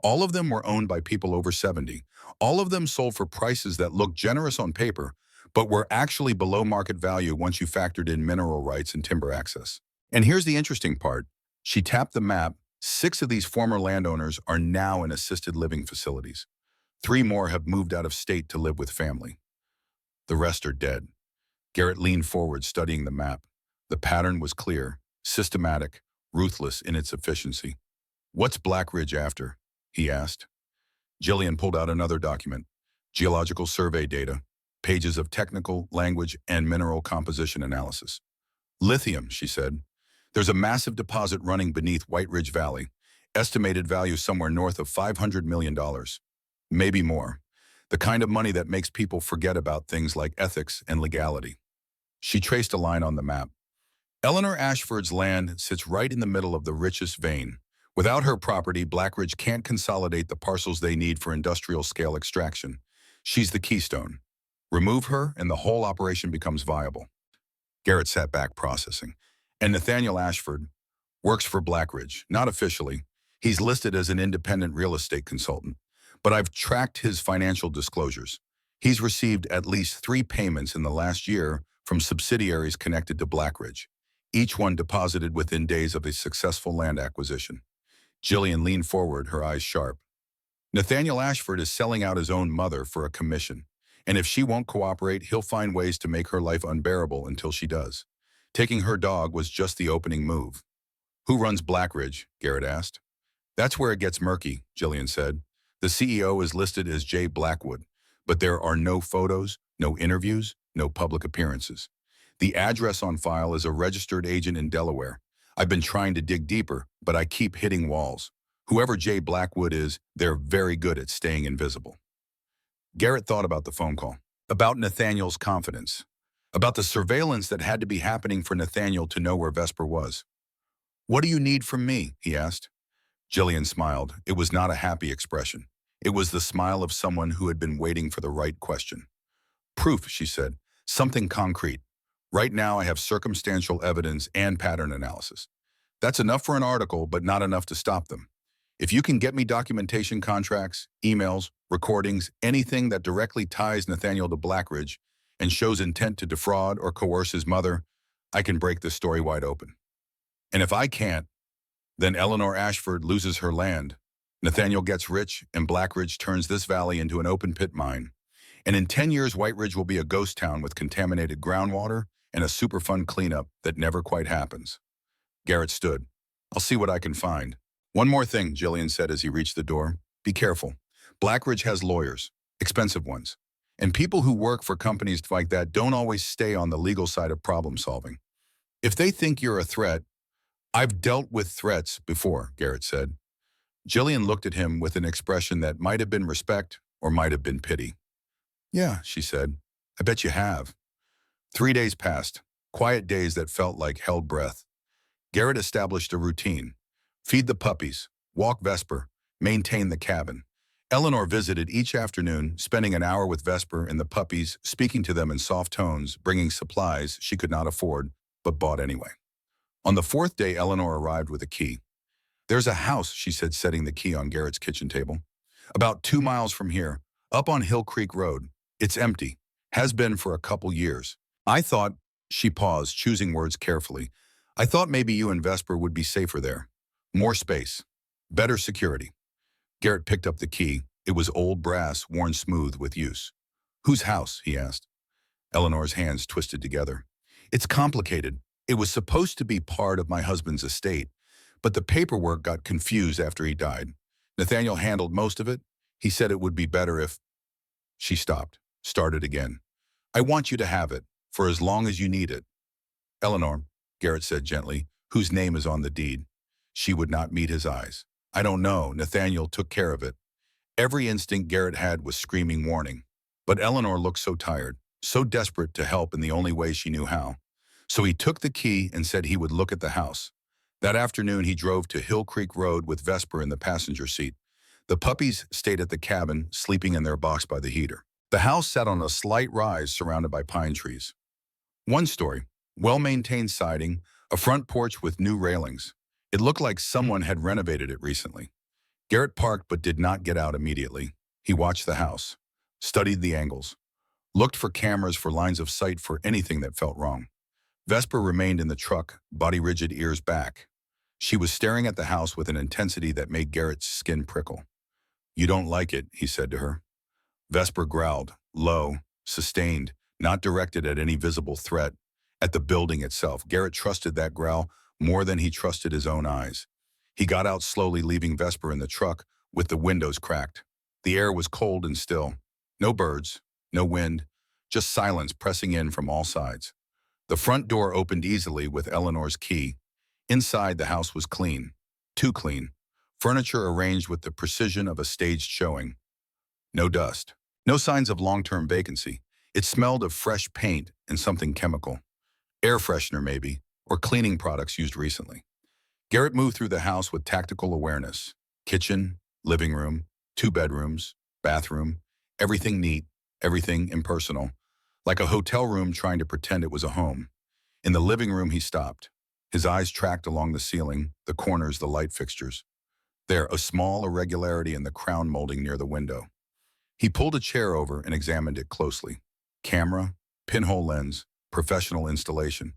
All of them were owned by people over 70. All of them sold for prices that looked generous on paper, but were actually below market value once you factored in mineral rights and timber access. And here's the interesting part. She tapped the map. 6 of these former landowners are now in assisted living facilities. 3 more have moved out of state to live with family. The rest are dead. Garrett leaned forward, studying the map. The pattern was clear, systematic, ruthless in its efficiency. "What's Blackridge after?" he asked. Jillian pulled out another document, geological survey data, pages of technical, language, and mineral composition analysis. "Lithium," she said. "There's a massive deposit running beneath White Ridge Valley, estimated value somewhere north of $500 million. Maybe more. The kind of money that makes people forget about things like ethics and legality." She traced a line on the map. Eleanor Ashford's land sits right in the middle of the richest vein. Without her property, Blackridge can't consolidate the parcels they need for industrial-scale extraction. She's the keystone. Remove her, and the whole operation becomes viable. Garrett sat back processing. And Nathaniel Ashford works for Blackridge, not officially. He's listed as an independent real estate consultant. But I've tracked his financial disclosures. He's received at least 3 payments in the last year from subsidiaries connected to Blackridge, each one deposited within days of a successful land acquisition. Jillian leaned forward, her eyes sharp. Nathaniel Ashford is selling out his own mother for a commission, and if she won't cooperate, he'll find ways to make her life unbearable until she does. Taking her dog was just the opening move. "Who runs Blackridge?" Garrett asked. "That's where it gets murky," Jillian said. "The CEO is listed as Jay Blackwood, but there are no photos, no interviews, no public appearances. The address on file is a registered agent in Delaware. I've been trying to dig deeper, but I keep hitting walls. Whoever Jay Blackwood is, they're very good at staying invisible." Garrett thought about the phone call, about Nathaniel's confidence, about the surveillance that had to be happening for Nathaniel to know where Vesper was. "What do you need from me?" he asked. Jillian smiled. It was not a happy expression. It was the smile of someone who had been waiting for the right question. "Proof," she said. "Something concrete. Right now I have circumstantial evidence and pattern analysis. That's enough for an article, but not enough to stop them. If you can get me documentation, contracts, emails, recordings, anything that directly ties Nathaniel to Blackridge and shows intent to defraud or coerce his mother, I can break this story wide open. And if I can't, then Eleanor Ashford loses her land. Nathaniel gets rich, and Blackridge turns this valley into an open-pit mine. And in 10 years, White Ridge will be a ghost town with contaminated groundwater and a Superfund cleanup that never quite happens." Garrett stood. "I'll see what I can find." "One more thing," Jillian said as he reached the door. "Be careful. Blackridge has lawyers, expensive ones. And people who work for companies like that don't always stay on the legal side of problem solving. If they think you're a threat—" "I've dealt with threats before," Garrett said. Jillian looked at him with an expression that might have been respect or might have been pity. "Yeah," she said. "I bet you have." 3 days passed, quiet days that felt like held breath. Garrett established a routine. Feed the puppies, walk Vesper, maintain the cabin. Eleanor visited each afternoon, spending an hour with Vesper and the puppies, speaking to them in soft tones, bringing supplies she could not afford, but bought anyway. On the 4th day, Eleanor arrived with a key. "There's a house," she said, setting the key on Garrett's kitchen table. "About 2 miles from here, up on Hill Creek Road. It's empty. Has been for a couple years. I thought—" She paused, choosing words carefully. "I thought maybe you and Vesper would be safer there. More space. Better security." Garrett picked up the key. It was old brass, worn smooth with use. "Whose house?" he asked. Eleanor's hands twisted together. "It's complicated. It was supposed to be part of my husband's estate, but the paperwork got confused after he died. Nathaniel handled most of it. He said it would be better if—" She stopped, started again. I want you to have it, for as long as you need it. Eleanor, Garrett said gently, whose name is on the deed. She would not meet his eyes. I don't know, Nathaniel took care of it. Every instinct Garrett had was screaming warning. But Eleanor looked so tired, so desperate to help in the only way she knew how. So he took the key and said he would look at the house. That afternoon he drove to Hill Creek Road with Vesper in the passenger seat. The puppies stayed at the cabin, sleeping in their box by the heater. The house sat on a slight rise surrounded by pine trees. One story, well-maintained siding, a front porch with new railings. It looked like someone had renovated it recently. Garrett parked but did not get out immediately. He watched the house, studied the angles, looked for cameras for lines of sight for anything that felt wrong. Vesper remained in the truck, body rigid, ears back. She was staring at the house with an intensity that made Garrett's skin prickle. You don't like it, he said to her. Vesper growled, low, sustained, not directed at any visible threat, at the building itself. Garrett trusted that growl more than he trusted his own eyes. He got out slowly, leaving Vesper in the truck with the windows cracked. The air was cold and still. No birds, no wind, just silence pressing in from all sides. The front door opened easily with Eleanor's key. Inside, the house was clean, too clean. Furniture arranged with the precision of a staged showing. No dust, no signs of long-term vacancy. It smelled of fresh paint and something chemical. Air freshener maybe, or cleaning products used recently. Garrett moved through the house with tactical awareness. Kitchen, living room, 2 bedrooms, bathroom, everything neat, everything impersonal, like a hotel room trying to pretend it was a home. In the living room he stopped. His eyes tracked along the ceiling, the corners, the light fixtures. There, a small irregularity in the crown molding near the window. He pulled a chair over and examined it closely. Camera, pinhole lens, professional installation.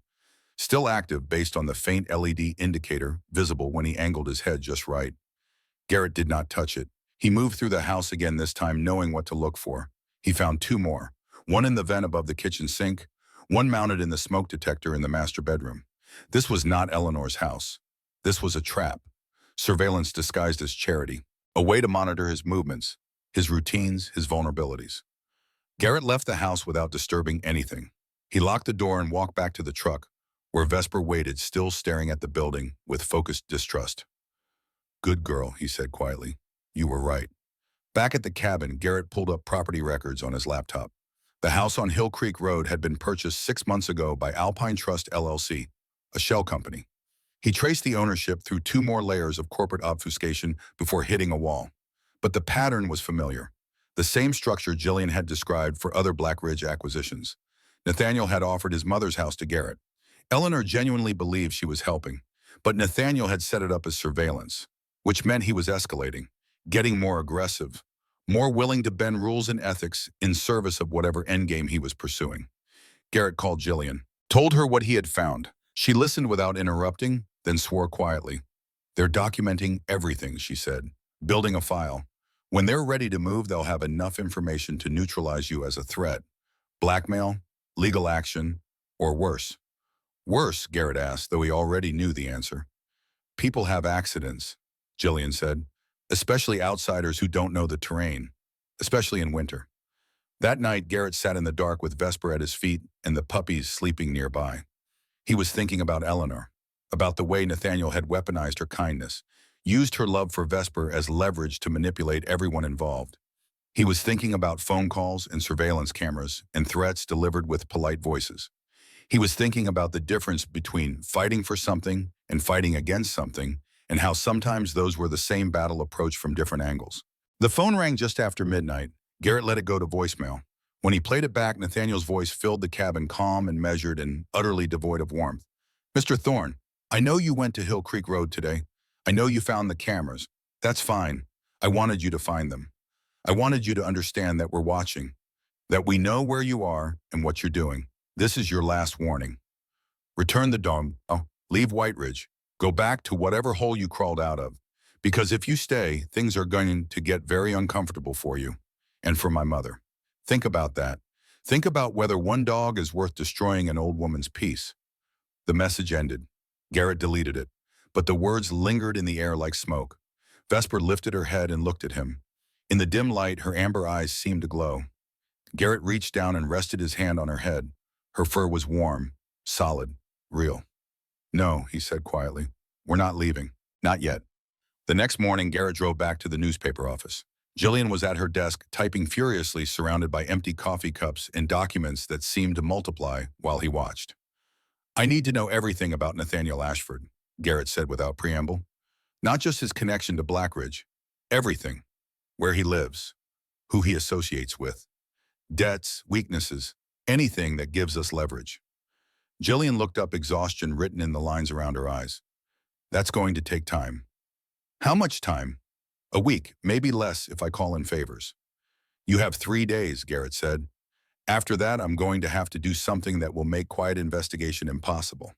Still active based on the faint LED indicator visible when he angled his head just right. Garrett did not touch it. He moved through the house again, this time knowing what to look for. He found 2 more, one in the vent above the kitchen sink, one mounted in the smoke detector in the master bedroom. This was not Eleanor's house. This was a trap. Surveillance disguised as charity. A way to monitor his movements, his routines, his vulnerabilities. Garrett left the house without disturbing anything. He locked the door and walked back to the truck, where Vesper waited, still staring at the building with focused distrust. Good girl, he said quietly. You were right. Back at the cabin, Garrett pulled up property records on his laptop. The house on Hill Creek Road had been purchased 6 months ago by Alpine Trust LLC, a shell company. He traced the ownership through 2 more layers of corporate obfuscation before hitting a wall. But the pattern was familiar. The same structure Jillian had described for other Black Ridge acquisitions. Nathaniel had offered his mother's house to Garrett. Eleanor genuinely believed she was helping, but Nathaniel had set it up as surveillance, which meant he was escalating, getting more aggressive, more willing to bend rules and ethics in service of whatever endgame he was pursuing. Garrett called Jillian, told her what he had found. She listened without interrupting, then swore quietly. They're documenting everything, she said, building a file. When they're ready to move, they'll have enough information to neutralize you as a threat. Blackmail, legal action, or worse. Worse, Garrett asked, though he already knew the answer. People have accidents, Jillian said, especially outsiders who don't know the terrain, especially in winter. That night, Garrett sat in the dark with Vesper at his feet and the puppies sleeping nearby. He was thinking about Eleanor, about the way Nathaniel had weaponized her kindness, used her love for Vesper as leverage to manipulate everyone involved. He was thinking about phone calls and surveillance cameras and threats delivered with polite voices. He was thinking about the difference between fighting for something and fighting against something, and how sometimes those were the same battle approached from different angles. The phone rang just after midnight. Garrett let it go to voicemail. When he played it back, Nathaniel's voice filled the cabin, calm and measured and utterly devoid of warmth. Mr. Thorne, I know you went to Hill Creek Road today. I know you found the cameras. That's fine. I wanted you to find them. I wanted you to understand that we're watching, that we know where you are and what you're doing. This is your last warning. Return the dog. Leave White Ridge. Go back to whatever hole you crawled out of. Because if you stay, things are going to get very uncomfortable for you. And for my mother. Think about that. Think about whether one dog is worth destroying an old woman's peace. The message ended. Garrett deleted it, but the words lingered in the air like smoke. Vesper lifted her head and looked at him. In the dim light, her amber eyes seemed to glow. Garrett reached down and rested his hand on her head. Her fur was warm, solid, real. No, he said quietly. We're not leaving. Not yet. The next morning, Garrett drove back to the newspaper office. Jillian was at her desk, typing furiously, surrounded by empty coffee cups and documents that seemed to multiply while he watched. I need to know everything about Nathaniel Ashford, Garrett said without preamble. Not just his connection to Blackridge. Everything. Where he lives. Who he associates with. Debts, weaknesses, anything that gives us leverage. Jillian looked up, exhaustion written in the lines around her eyes. That's going to take time. How much time? A week, maybe less if I call in favors. You have 3 days, Garrett said. After that, I'm going to have to do something that will make quiet investigation impossible.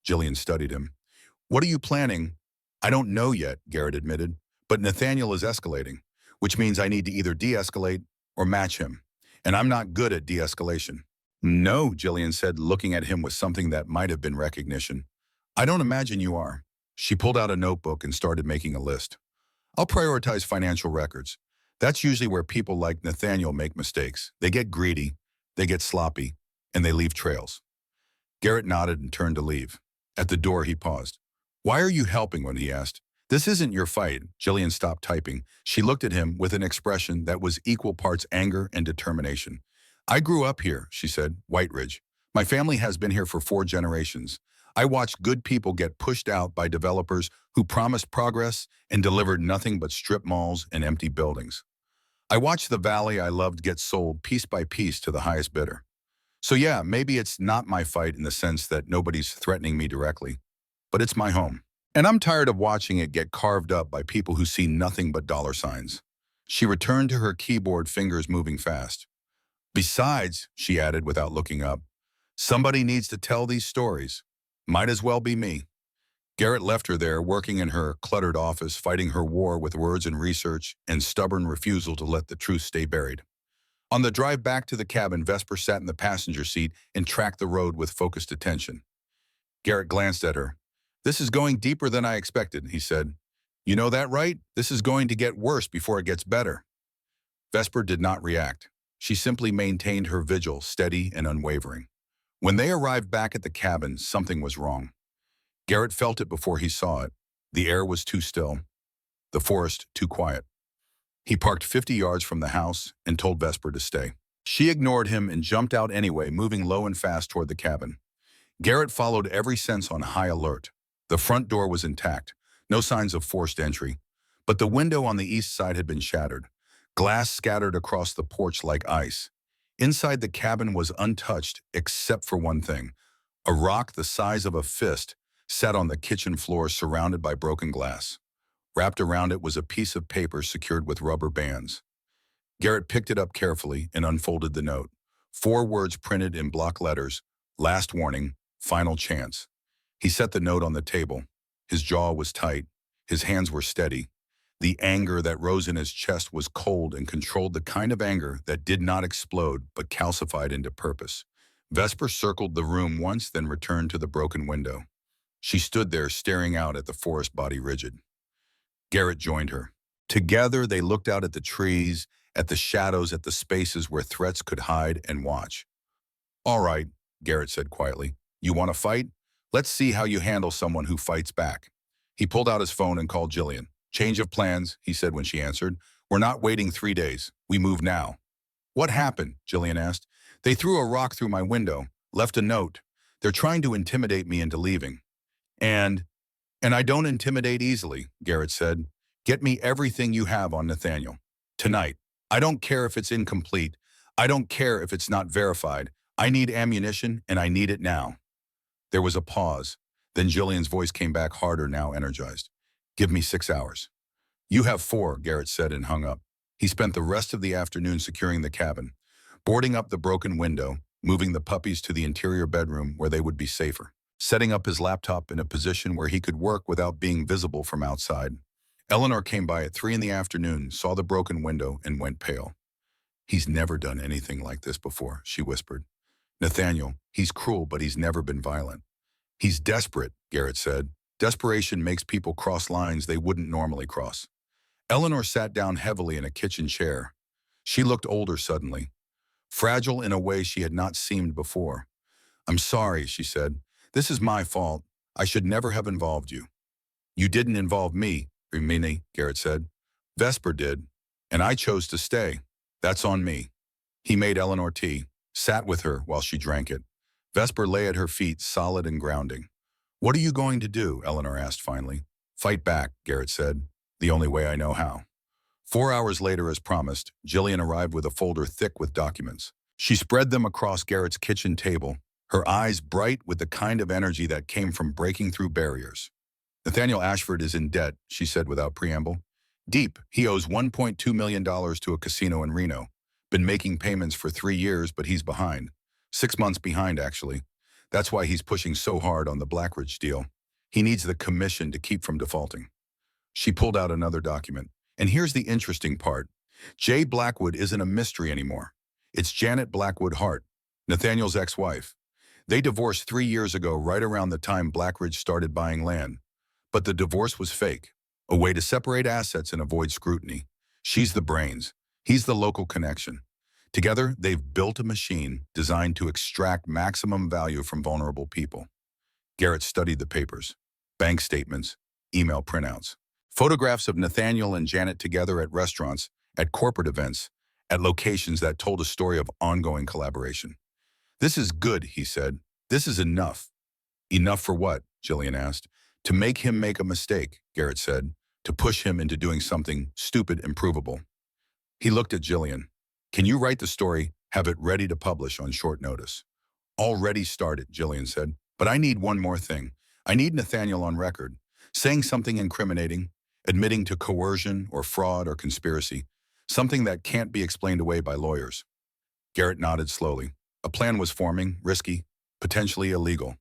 Jillian studied him. What are you planning? I don't know yet, Garrett admitted, but Nathaniel is escalating, which means I need to either de-escalate or match him. And I'm not good at de-escalation. No, Jillian said, looking at him with something that might have been recognition. I don't imagine you are. She pulled out a notebook and started making a list. I'll prioritize financial records. That's usually where people like Nathaniel make mistakes. They get greedy, they get sloppy, and they leave trails. Garrett nodded and turned to leave. At the door, he paused. Why are you helping? When he asked. This isn't your fight. Jillian stopped typing. She looked at him with an expression that was equal parts anger and determination. I grew up here, she said, White Ridge. My family has been here for 4 generations. I watched good people get pushed out by developers who promised progress and delivered nothing but strip malls and empty buildings. I watched the valley I loved get sold piece by piece to the highest bidder. So yeah, maybe it's not my fight in the sense that nobody's threatening me directly, but it's my home. And I'm tired of watching it get carved up by people who see nothing but dollar signs. She returned to her keyboard, fingers moving fast. Besides, she added without looking up, somebody needs to tell these stories. Might as well be me. Garrett left her there, working in her cluttered office, fighting her war with words and research and stubborn refusal to let the truth stay buried. On the drive back to the cabin, Vesper sat in the passenger seat and tracked the road with focused attention. Garrett glanced at her. This is going deeper than I expected, he said. You know that, right? This is going to get worse before it gets better. Vesper did not react. She simply maintained her vigil, steady and unwavering. When they arrived back at the cabin, something was wrong. Garrett felt it before he saw it. The air was too still. The forest too quiet. He parked 50 yards from the house and told Vesper to stay. She ignored him and jumped out anyway, moving low and fast toward the cabin. Garrett followed, every sense on high alert. The front door was intact, no signs of forced entry, but the window on the east side had been shattered. Glass scattered across the porch like ice. Inside, the cabin was untouched except for one thing. A rock the size of a fist sat on the kitchen floor, surrounded by broken glass. Wrapped around it was a piece of paper secured with rubber bands. Garrett picked it up carefully and unfolded the note. 4 words printed in block letters: last warning, final chance. He set the note on the table. His jaw was tight. His hands were steady. The anger that rose in his chest was cold and controlled, the kind of anger that did not explode but calcified into purpose. Vesper circled the room once, then returned to the broken window. She stood there, staring out at the forest, body rigid. Garrett joined her. Together, they looked out at the trees, at the shadows, at the spaces where threats could hide and watch. All right, Garrett said quietly. You want to fight? Let's see how you handle someone who fights back. He pulled out his phone and called Jillian. Change of plans, he said when she answered. We're not waiting 3 days. We move now. What happened? Jillian asked. They threw a rock through my window, left a note. They're trying to intimidate me into leaving. And I don't intimidate easily, Garrett said. Get me everything you have on Nathaniel. Tonight. I don't care if it's incomplete. I don't care if it's not verified. I need ammunition, and I need it now. There was a pause. Then Jillian's voice came back, harder, now energized. Give me 6 hours. You have 4, Garrett said and hung up. He spent the rest of the afternoon securing the cabin, boarding up the broken window, moving the puppies to the interior bedroom where they would be safer, setting up his laptop in a position where he could work without being visible from outside. Eleanor came by at 3 in the afternoon, saw the broken window, and went pale. He's never done anything like this before, she whispered. Nathaniel, he's cruel, but he's never been violent. He's desperate, Garrett said. Desperation makes people cross lines they wouldn't normally cross. Eleanor sat down heavily in a kitchen chair. She looked older suddenly. fragile in a way she had not seemed before. "I'm sorry," she said. "This is my fault. I should never have involved you." "You didn't involve me, Rimini," Garrett said. "Vesper did, and I chose to stay. That's on me." He made Eleanor tea, sat with her while she drank it. Vesper lay at her feet, solid and grounding. "What are you going to do?" Eleanor asked finally. "Fight back," Garrett said. "The only way I know how." 4 hours later, as promised, Jillian arrived with a folder thick with documents. She spread them across Garrett's kitchen table, her eyes bright with the kind of energy that came from breaking through barriers. "Nathaniel Ashford is in debt," she said without preamble. "Deep. He owes $1.2 million to a casino in Reno. Been making payments for 3 years, but he's behind. 6 months behind, actually. That's why he's pushing so hard on the Blackridge deal. He needs the commission to keep from defaulting." She pulled out another document. "And here's the interesting part. Jay Blackwood isn't a mystery anymore. It's Janet Blackwood Hart, Nathaniel's ex-wife. They divorced 3 years ago, right around the time Blackridge started buying land. But the divorce was fake, a way to separate assets and avoid scrutiny. She's the brains. He's the local connection. Together, they've built a machine designed to extract maximum value from vulnerable people." Garrett studied the papers, bank statements, email printouts, photographs of Nathaniel and Janet together at restaurants, at corporate events, at locations that told a story of ongoing collaboration. "This is good," he said. "This is enough." "Enough for what?" Jillian asked. "To make him make a mistake," Garrett said. "To push him into doing something stupid and provable." He looked at Jillian. "Can you write the story, have it ready to publish on short notice?" "Already started," Jillian said. "But I need one more thing. I need Nathaniel on record, saying something incriminating, admitting to coercion or fraud or conspiracy, something that can't be explained away by lawyers." Garrett nodded slowly. A plan was forming, risky, potentially illegal.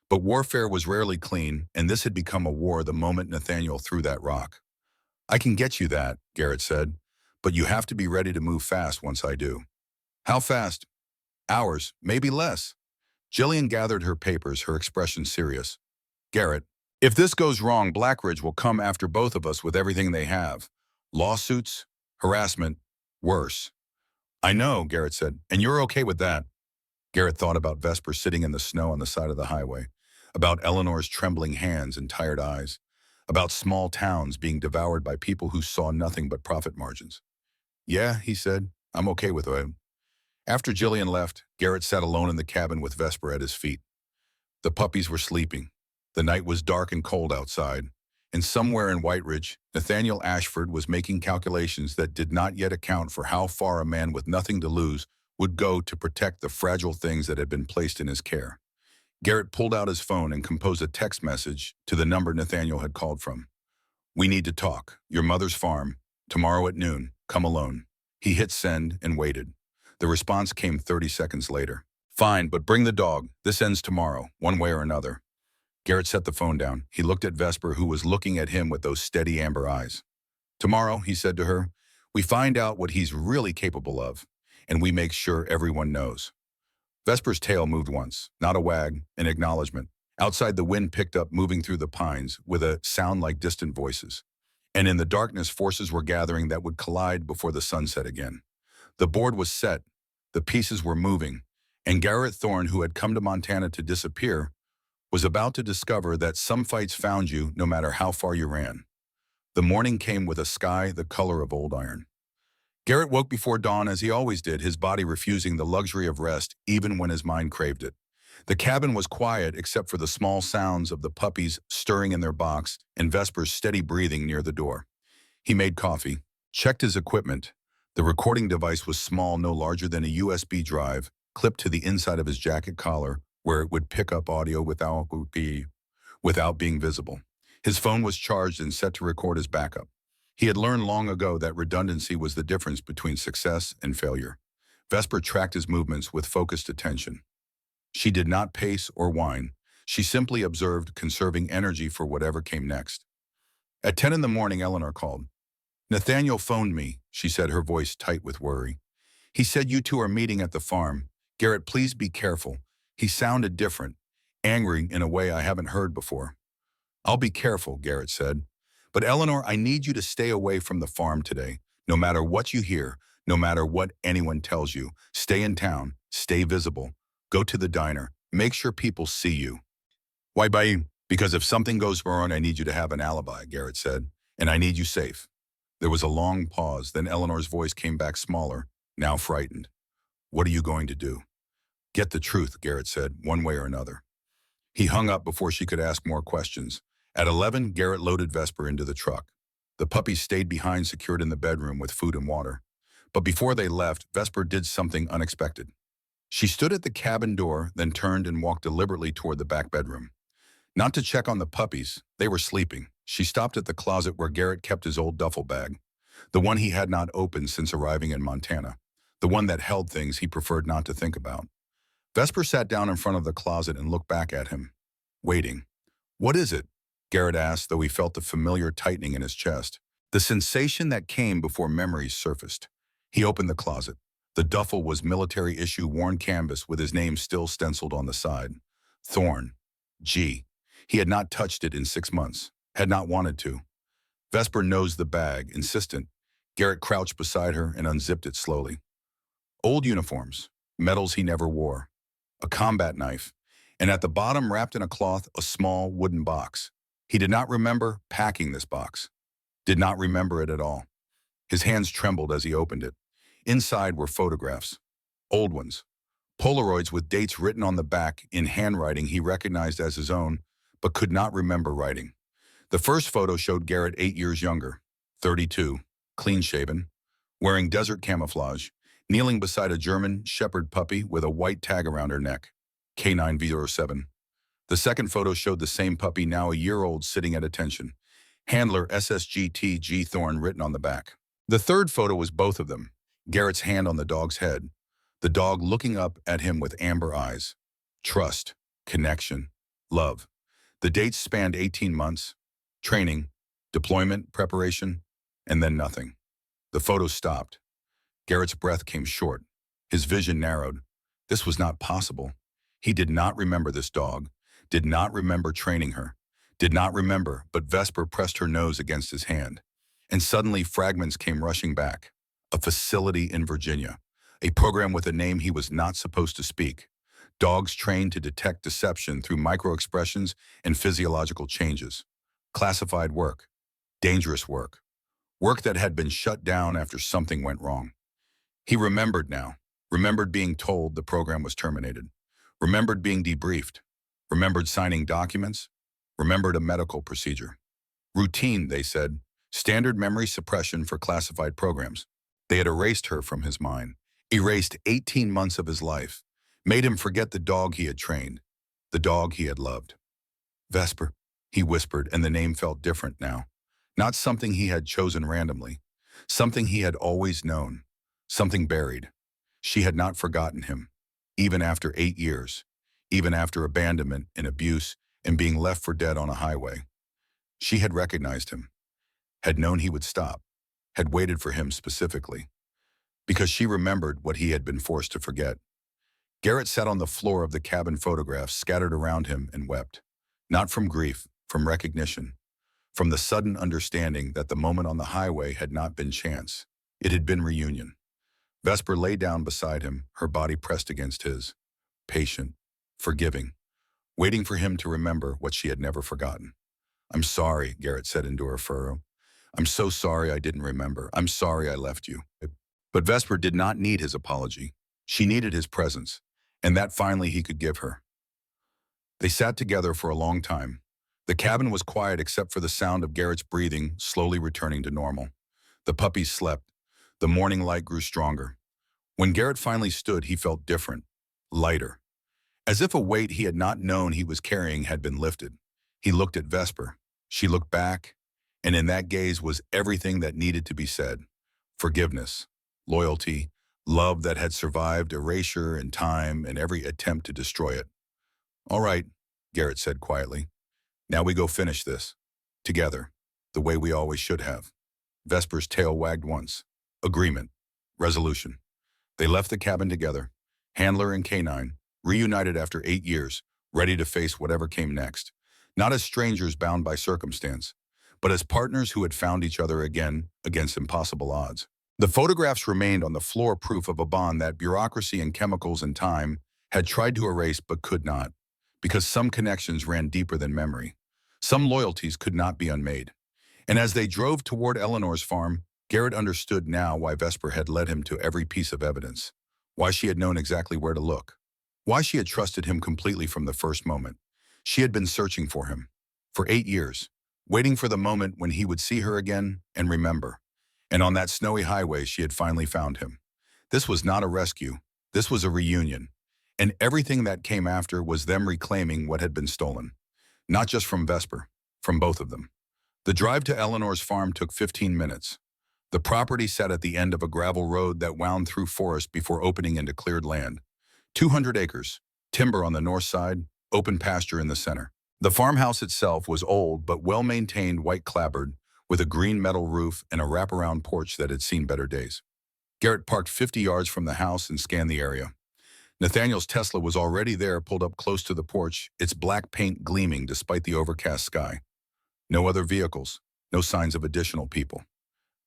But warfare was rarely clean, and this had become a war the moment Nathaniel threw that rock. "I can get you that," Garrett said, "but you have to be ready to move fast once I do." "How fast?" "Hours, maybe less." Jillian gathered her papers, her expression serious. "Garrett, if this goes wrong, Blackridge will come after both of us with everything they have. Lawsuits, harassment, worse." "I know," Garrett said, "and you're okay with that." Garrett thought about Vesper sitting in the snow on the side of the highway, about Eleanor's trembling hands and tired eyes, about small towns being devoured by people who saw nothing but profit margins. "Yeah," he said, "I'm okay with it." After Jillian left, Garrett sat alone in the cabin with Vesper at his feet. The puppies were sleeping. The night was dark and cold outside, and somewhere in White Ridge, Nathaniel Ashford was making calculations that did not yet account for how far a man with nothing to lose would go to protect the fragile things that had been placed in his care. Garrett pulled out his phone and composed a text message to the number Nathaniel had called from. "We need to talk. Your mother's farm. Tomorrow at noon. Come alone." He hit send and waited. The response came 30 seconds later. "Fine, but bring the dog. This ends tomorrow, one way or another." Garrett set the phone down. He looked at Vesper, who was looking at him with those steady amber eyes. "Tomorrow," he said to her, "we find out what he's really capable of, and we make sure everyone knows." Vesper's tail moved once, not a wag, an acknowledgement. Outside, the wind picked up, moving through the pines with a sound like distant voices. And in the darkness, forces were gathering that would collide before the sun set again. The board was set, the pieces were moving, and Garrett Thorne, who had come to Montana to disappear, was about to discover that some fights found you no matter how far you ran. The morning came with a sky the color of old iron. Garrett woke before dawn as he always did, his body refusing the luxury of rest even when his mind craved it. The cabin was quiet except for the small sounds of the puppies stirring in their box and Vesper's steady breathing near the door. He made coffee, checked his equipment. The recording device was small, no larger than a USB drive, clipped to the inside of his jacket collar, where it would pick up audio without being visible. His phone was charged and set to record as backup. He had learned long ago that redundancy was the difference between success and failure. Vesper tracked his movements with focused attention. She did not pace or whine. She simply observed, conserving energy for whatever came next. At 10 in the morning, Eleanor called. "Nathaniel phoned me," she said, her voice tight with worry. "He said you two are meeting at the farm. Garrett, please be careful." He sounded different, angry in a way I haven't heard before. "I'll be careful," Garrett said. "But Eleanor, I need you to stay away from the farm today. No matter what you hear, No matter what anyone tells you, stay in town, stay visible, go to the diner, make sure people see you. Why, bye? Because if something goes wrong, I need you to have an alibi, Garrett said, and I need you safe. There was a long pause, then Eleanor's voice came back smaller, now frightened. What are you going to do? Get the truth, Garrett said, one way or another. He hung up before she could ask more questions. At 11, Garrett loaded Vesper into the truck. The puppies stayed behind, secured in the bedroom with food and water. But before they left, Vesper did something unexpected. She stood at the cabin door, then turned and walked deliberately toward the back bedroom. Not to check on the puppies, they were sleeping. She stopped at the closet where Garrett kept his old duffel bag, the one he had not opened since arriving in Montana, the one that held things he preferred not to think about. Vesper sat down in front of the closet and looked back at him, waiting. What is it? Garrett asked, though he felt the familiar tightening in his chest, the sensation that came before memories surfaced. He opened the closet. The duffel was military-issue worn canvas with his name still stenciled on the side. Thorne. G. He had not touched it in 6 months, had not wanted to. Vesper nosed the bag, insistent. Garrett crouched beside her and unzipped it slowly. Old uniforms, medals he never wore, a combat knife, and at the bottom, wrapped in a cloth, a small wooden box. He did not remember packing this box. Did not remember it at all. His hands trembled as he opened it. Inside were photographs, old ones, Polaroids with dates written on the back in handwriting he recognized as his own, but could not remember writing. The first photo showed Garrett 8 years younger, 32, clean-shaven, wearing desert camouflage, kneeling beside a German Shepherd puppy with a white tag around her neck, K9V07. The second photo showed the same puppy, now a year old, sitting at attention, handler SSGT G Thorne written on the back. The third photo was both of them, Garrett's hand on the dog's head, the dog looking up at him with amber eyes. Trust, connection, love. The dates spanned 18 months, training, deployment, preparation, and then nothing. The photos stopped. Garrett's breath came short. His vision narrowed. This was not possible. He did not remember this dog, did not remember training her, did not remember, but Vesper pressed her nose against his hand. And suddenly fragments came rushing back. A facility in Virginia, a program with a name he was not supposed to speak. Dogs trained to detect deception through microexpressions and physiological changes. Classified work, dangerous work, work that had been shut down after something went wrong. He remembered now, remembered being told the program was terminated, remembered being debriefed, remembered signing documents, remembered a medical procedure. Routine, they said, standard memory suppression for classified programs. They had erased her from his mind, erased 18 months of his life, made him forget the dog he had trained, the dog he had loved. Vesper, he whispered, and the name felt different now. Not something he had chosen randomly, something he had always known, something buried. She had not forgotten him, even after 8 years, even after abandonment and abuse and being left for dead on a highway. She had recognized him, had known he would stop, had waited for him specifically, because she remembered what he had been forced to forget. Garrett sat on the floor of the cabin, photographs scattered around him, and wept. Not from grief, from recognition, from the sudden understanding that the moment on the highway had not been chance. It had been reunion. Vesper lay down beside him, her body pressed against his, patient, forgiving, waiting for him to remember what she had never forgotten. I'm sorry, Garrett said into her furrow. I'm so sorry I didn't remember. I'm sorry I left you. But Vesper did not need his apology. She needed his presence, and that finally he could give her. They sat together for a long time. The cabin was quiet except for the sound of Garrett's breathing slowly returning to normal. The puppies slept. The morning light grew stronger. When Garrett finally stood, he felt different, lighter, as if a weight he had not known he was carrying had been lifted. He looked at Vesper. She looked back, and in that gaze was everything that needed to be said. Forgiveness, loyalty, love that had survived erasure and time and every attempt to destroy it. All right, Garrett said quietly. Now we go finish this. Together, the way we always should have. Vesper's tail wagged once. Agreement. Resolution. They left the cabin together, handler and canine, reunited after 8 years, ready to face whatever came next. Not as strangers bound by circumstance, but as partners who had found each other again against impossible odds. The photographs remained on the floor, proof of a bond that bureaucracy and chemicals and time had tried to erase but could not, because some connections ran deeper than memory. Some loyalties could not be unmade. And as they drove toward Eleanor's farm, Garrett understood now why Vesper had led him to every piece of evidence, why she had known exactly where to look, why she had trusted him completely from the first moment. She had been searching for him for 8 years, waiting for the moment when he would see her again and remember. And on that snowy highway, she had finally found him. This was not a rescue. This was a reunion. And everything that came after was them reclaiming what had been stolen. Not just from Vesper, from both of them. The drive to Eleanor's farm took 15 minutes. The property sat at the end of a gravel road that wound through forest before opening into cleared land. 200 acres, timber on the north side, open pasture in the center. The farmhouse itself was old but well-maintained, white clapboard, with a green metal roof and a wraparound porch that had seen better days. Garrett parked 50 yards from the house and scanned the area. Nathaniel's Tesla was already there, pulled up close to the porch, its black paint gleaming despite the overcast sky. No other vehicles, no signs of additional people.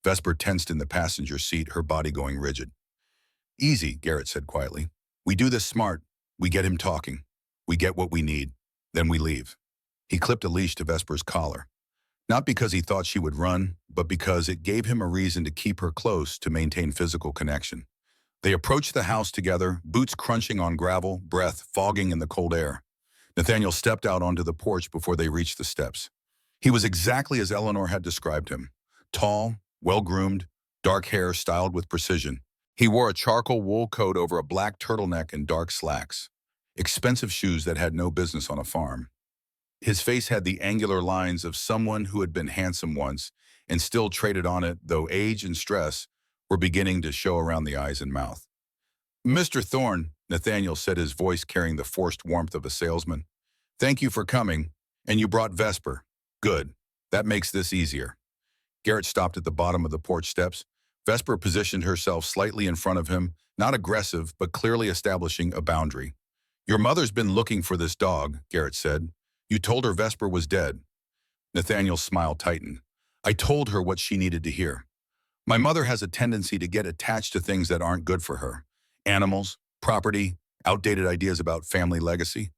Vesper tensed in the passenger seat, her body going rigid. "Easy," Garrett said quietly. "We do this smart. We get him talking. We get what we need. Then we leave." He clipped a leash to Vesper's collar. Not because he thought she would run, but because it gave him a reason to keep her close, to maintain physical connection. They approached the house together, boots crunching on gravel, breath fogging in the cold air. Nathaniel stepped out onto the porch before they reached the steps. He was exactly as Eleanor had described him. Tall, well-groomed, dark hair styled with precision. He wore a charcoal wool coat over a black turtleneck and dark slacks. Expensive shoes that had no business on a farm. His face had the angular lines of someone who had been handsome once and still traded on it, though age and stress were beginning to show around the eyes and mouth. "Mr. Thorne," Nathaniel said, his voice carrying the forced warmth of a salesman. "Thank you for coming, and you brought Vesper. Good. That makes this easier." Garrett stopped at the bottom of the porch steps. Vesper positioned herself slightly in front of him, not aggressive, but clearly establishing a boundary. "Your mother's been looking for this dog," Garrett said. "You told her Vesper was dead." Nathaniel's smile tightened. "I told her what she needed to hear. My mother has a tendency to get attached to things that aren't good for her. Animals, property, outdated ideas about family legacy.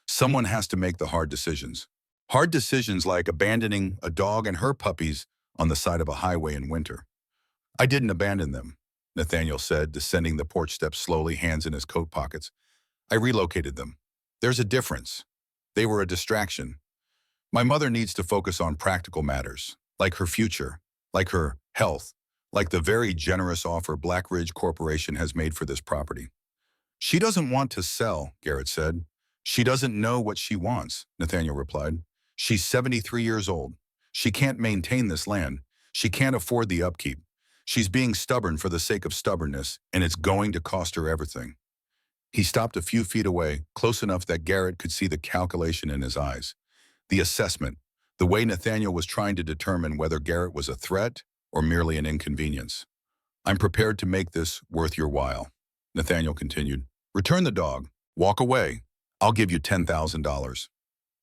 Someone has to make the hard decisions. Hard decisions like abandoning a dog and her puppies on the side of a highway in winter." "I didn't abandon them," Nathaniel said, descending the porch steps slowly, hands in his coat pockets. "I relocated them. There's a difference. They were a distraction. My mother needs to focus on practical matters, like her future, like her health, like the very generous offer Black Ridge Corporation has made for this property." "She doesn't want to sell," Garrett said. "She doesn't know what she wants," Nathaniel replied. "She's 73 years old. She can't maintain this land. She can't afford the upkeep. She's being stubborn for the sake of stubbornness, and it's going to cost her everything." He stopped a few feet away, close enough that Garrett could see the calculation in his eyes. The assessment, the way Nathaniel was trying to determine whether Garrett was a threat or merely an inconvenience. "I'm prepared to make this worth your while," Nathaniel continued. "Return the dog. Walk away. I'll give you $10,000.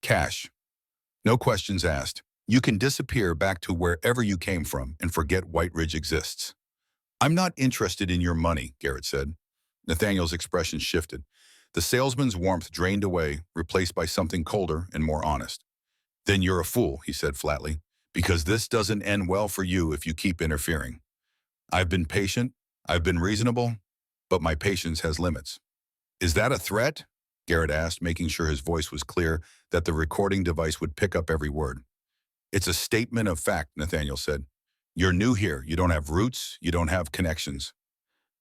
Cash. No questions asked. You can disappear back to wherever you came from and forget White Ridge exists." "I'm not interested in your money," Garrett said. Nathaniel's expression shifted. The salesman's warmth drained away, replaced by something colder and more honest. "Then you're a fool," he said flatly, "because this doesn't end well for you if you keep interfering. I've been patient, I've been reasonable, but my patience has limits." "Is that a threat?" Garrett asked, making sure his voice was clear, that the recording device would pick up every word. "It's a statement of fact," Nathaniel said. "You're new here, you don't have roots, you don't have connections.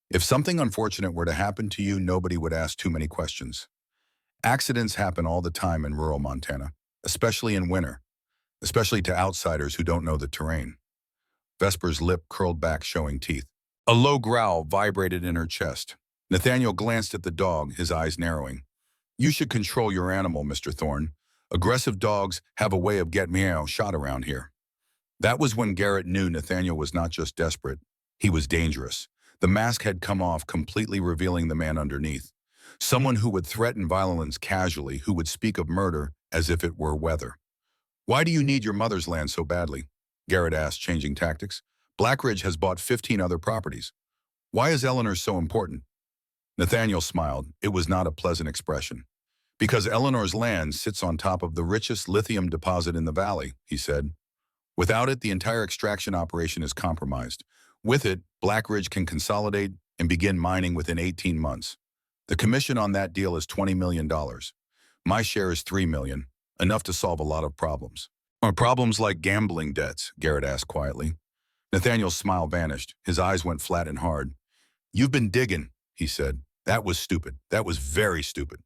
If something unfortunate were to happen to you, nobody would ask too many questions. Accidents happen all the time in rural Montana, especially in winter, especially to outsiders who don't know the terrain." Vesper's lip curled back, showing teeth. A low growl vibrated in her chest. Nathaniel glanced at the dog, his eyes narrowing. "You should control your animal, Mr. Thorne. Aggressive dogs have a way of getting meow shot around here." That was when Garrett knew Nathaniel was not just desperate, he was dangerous. The mask had come off, completely revealing the man underneath. Someone who would threaten violence casually, who would speak of murder as if it were weather. "Why do you need your mother's land so badly?" Garrett asked, changing tactics. Blackridge has bought 15 other properties. Why is Eleanor so important? Nathaniel smiled. It was not a pleasant expression. Because Eleanor's land sits on top of the richest lithium deposit in the valley, he said. Without it, the entire extraction operation is compromised. With it, Blackridge can consolidate and begin mining within 18 months. The commission on that deal is $20 million. My share is $3 million, enough to solve a lot of problems. Are problems like gambling debts? Garrett asked quietly. Nathaniel's smile vanished. His eyes went flat and hard. You've been digging, he said. That was stupid. That was very stupid.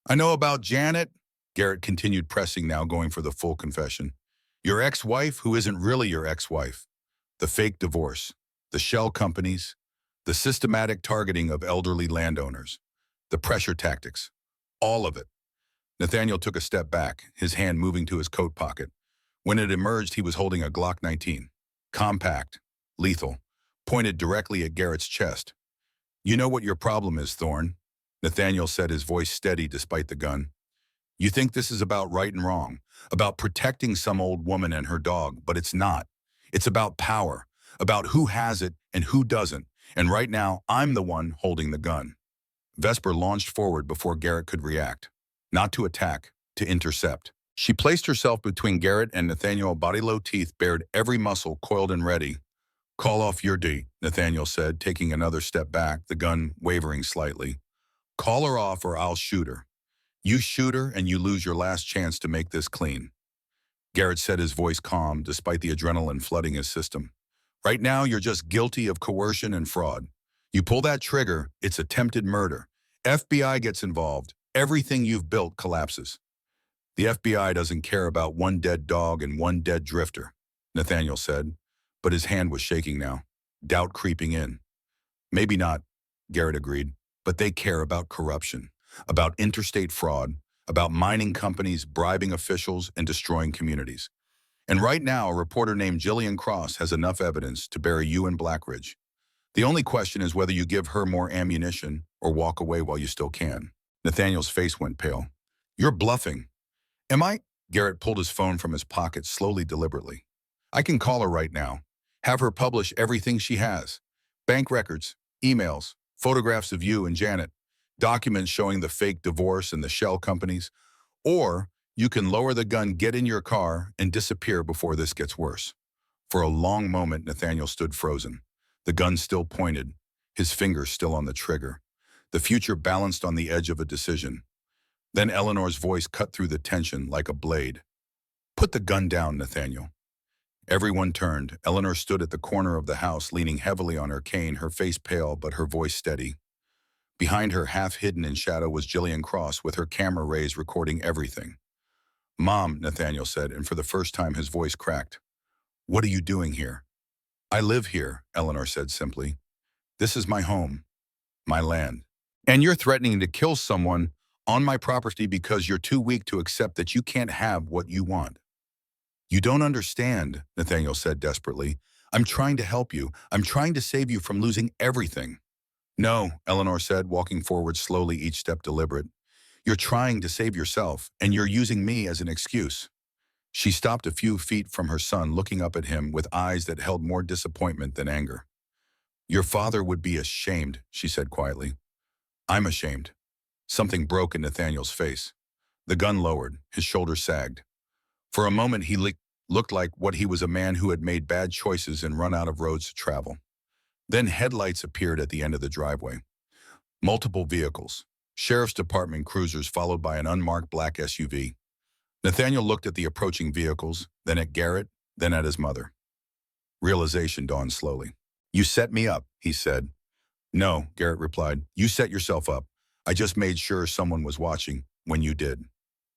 I know about Janet, Garrett continued, pressing now, going for the full confession. Your ex-wife who isn't really your ex-wife. The fake divorce, the shell companies, the systematic targeting of elderly landowners, the pressure tactics, all of it. Nathaniel took a step back, his hand moving to his coat pocket. When it emerged, he was holding a Glock 19. Compact, lethal, pointed directly at Garrett's chest. You know what your problem is, Thorne, Nathaniel said, his voice steady despite the gun. You think this is about right and wrong, about protecting some old woman and her dog, but it's not. It's about power, about who has it and who doesn't, and right now, I'm the one holding the gun. Vesper launched forward before Garrett could react. Not to attack, to intercept. She placed herself between Garrett and Nathaniel, body low, teeth bared, every muscle coiled and ready. Call off your D, Nathaniel said, taking another step back, the gun wavering slightly. Call her off or I'll shoot her. You shoot her and you lose your last chance to make this clean. Garrett said, his voice calm despite the adrenaline flooding his system. Right now, you're just guilty of coercion and fraud. You pull that trigger, it's attempted murder. FBI gets involved. Everything you've built collapses. The FBI doesn't care about one dead dog and one dead drifter, Nathaniel said, but his hand was shaking now, doubt creeping in. Maybe not, Garrett agreed, but they care about corruption, about interstate fraud, about mining companies bribing officials and destroying communities. And right now, a reporter named Jillian Cross has enough evidence to bury you in Blackridge. The only question is whether you give her more ammunition or walk away while you still can. Nathaniel's face went pale. You're bluffing. Am I? Garrett pulled his phone from his pocket slowly, deliberately. I can call her right now. Have her publish everything she has. Bank records, emails, photographs of you and Janet, documents showing the fake divorce and the shell companies. Or you can lower the gun, get in your car, and disappear before this gets worse. For a long moment, Nathaniel stood frozen. The gun still pointed, his fingers still on the trigger. The future balanced on the edge of a decision. Then Eleanor's voice cut through the tension like a blade. Put the gun down, Nathaniel. Everyone turned. Eleanor stood at the corner of the house, leaning heavily on her cane, her face pale but her voice steady. Behind her, half hidden in shadow, was Jillian Cross with her camera raised, recording everything. Mom, Nathaniel said, and for the first time his voice cracked. What are you doing here? I live here, Eleanor said simply. This is my home, my land. And you're threatening to kill someone on my property because you're too weak to accept that you can't have what you want. You don't understand, Nathaniel said desperately. I'm trying to help you. I'm trying to save you from losing everything. No, Eleanor said, walking forward slowly, each step deliberate. You're trying to save yourself, and you're using me as an excuse. She stopped a few feet from her son, looking up at him with eyes that held more disappointment than anger. Your father would be ashamed, she said quietly. I'm ashamed. Something broke in Nathaniel's face. The gun lowered, his shoulders sagged. For a moment, he looked like what he was, a man who had made bad choices and run out of roads to travel. Then headlights appeared at the end of the driveway. Multiple vehicles, sheriff's department cruisers followed by an unmarked black SUV. Nathaniel looked at the approaching vehicles, then at Garrett, then at his mother. Realization dawned slowly. You set me up, he said. No, Garrett replied. You set yourself up. I just made sure someone was watching when you did.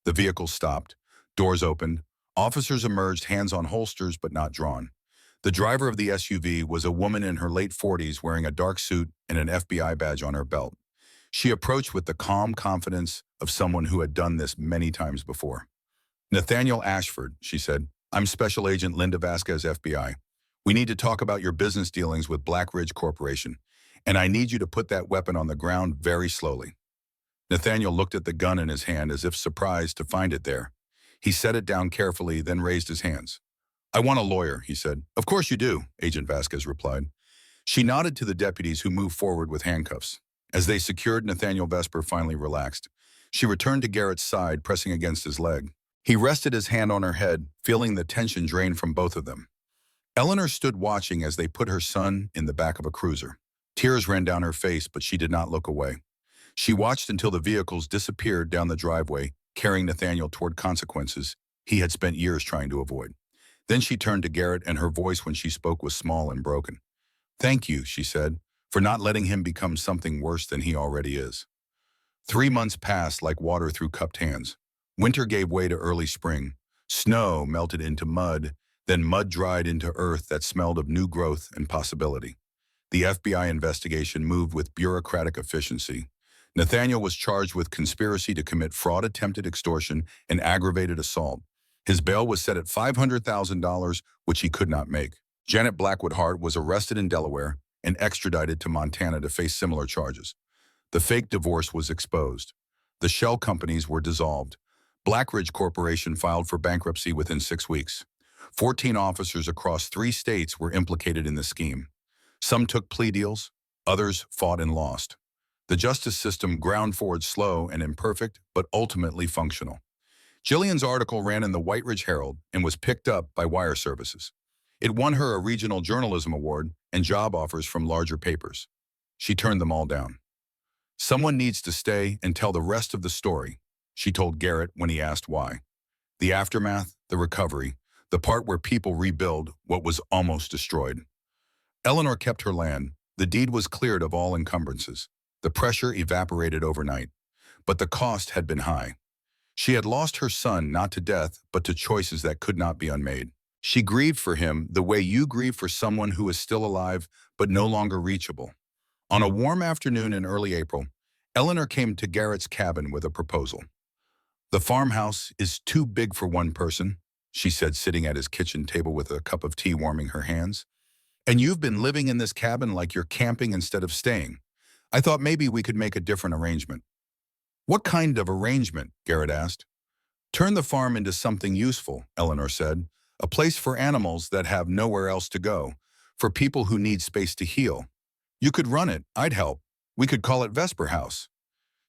The vehicles stopped. Doors opened. Officers emerged, hands on holsters but not drawn. The driver of the SUV was a woman in her late 40s wearing a dark suit and an FBI badge on her belt. She approached with the calm confidence of someone who had done this many times before. Nathaniel Ashford, she said. I'm Special Agent Linda Vasquez, FBI. We need to talk about your business dealings with Blackridge Corporation, and I need you to put that weapon on the ground very slowly. Nathaniel looked at the gun in his hand as if surprised to find it there. He set it down carefully, then raised his hands. I want a lawyer, he said. Of course you do, Agent Vasquez replied. She nodded to the deputies who moved forward with handcuffs. As they secured, Nathaniel Vesper finally relaxed. She returned to Garrett's side, pressing against his leg. He rested his hand on her head, feeling the tension drain from both of them. Eleanor stood watching as they put her son in the back of a cruiser. Tears ran down her face, but she did not look away. She watched until the vehicles disappeared down the driveway, carrying Nathaniel toward consequences he had spent years trying to avoid. Then she turned to Garrett, and her voice when she spoke was small and broken. Thank you, she said, for not letting him become something worse than he already is. 3 months passed like water through cupped hands. Winter gave way to early spring. Snow melted into mud, then mud dried into earth that smelled of new growth and possibility. The FBI investigation moved with bureaucratic efficiency. Nathaniel was charged with conspiracy to commit fraud, attempted extortion, and aggravated assault. His bail was set at $500,000, which he could not make. Janet Blackwood Hart was arrested in Delaware and extradited to Montana to face similar charges. The fake divorce was exposed. The shell companies were dissolved. Blackridge Corporation filed for bankruptcy within 6 weeks. 14 officers across 3 states were implicated in the scheme. Some took plea deals, others fought and lost. The justice system ground forward slow and imperfect, but ultimately functional. Jillian's article ran in the White Ridge Herald and was picked up by wire services. It won her a regional journalism award and job offers from larger papers. She turned them all down. Someone needs to stay and tell the rest of the story, she told Garrett when he asked why. The aftermath, the recovery, the part where people rebuild what was almost destroyed. Eleanor kept her land. The deed was cleared of all encumbrances. The pressure evaporated overnight. But the cost had been high. She had lost her son not to death, but to choices that could not be unmade. She grieved for him the way you grieve for someone who is still alive but no longer reachable. On a warm afternoon in early April, Eleanor came to Garrett's cabin with a proposal. The farmhouse is too big for one person, she said, sitting at his kitchen table with a cup of tea warming her hands. And you've been living in this cabin like you're camping instead of staying. I thought maybe we could make a different arrangement. What kind of arrangement? Garrett asked. Turn the farm into something useful, Eleanor said. A place for animals that have nowhere else to go, for people who need space to heal. You could run it, I'd help. We could call it Vesper House.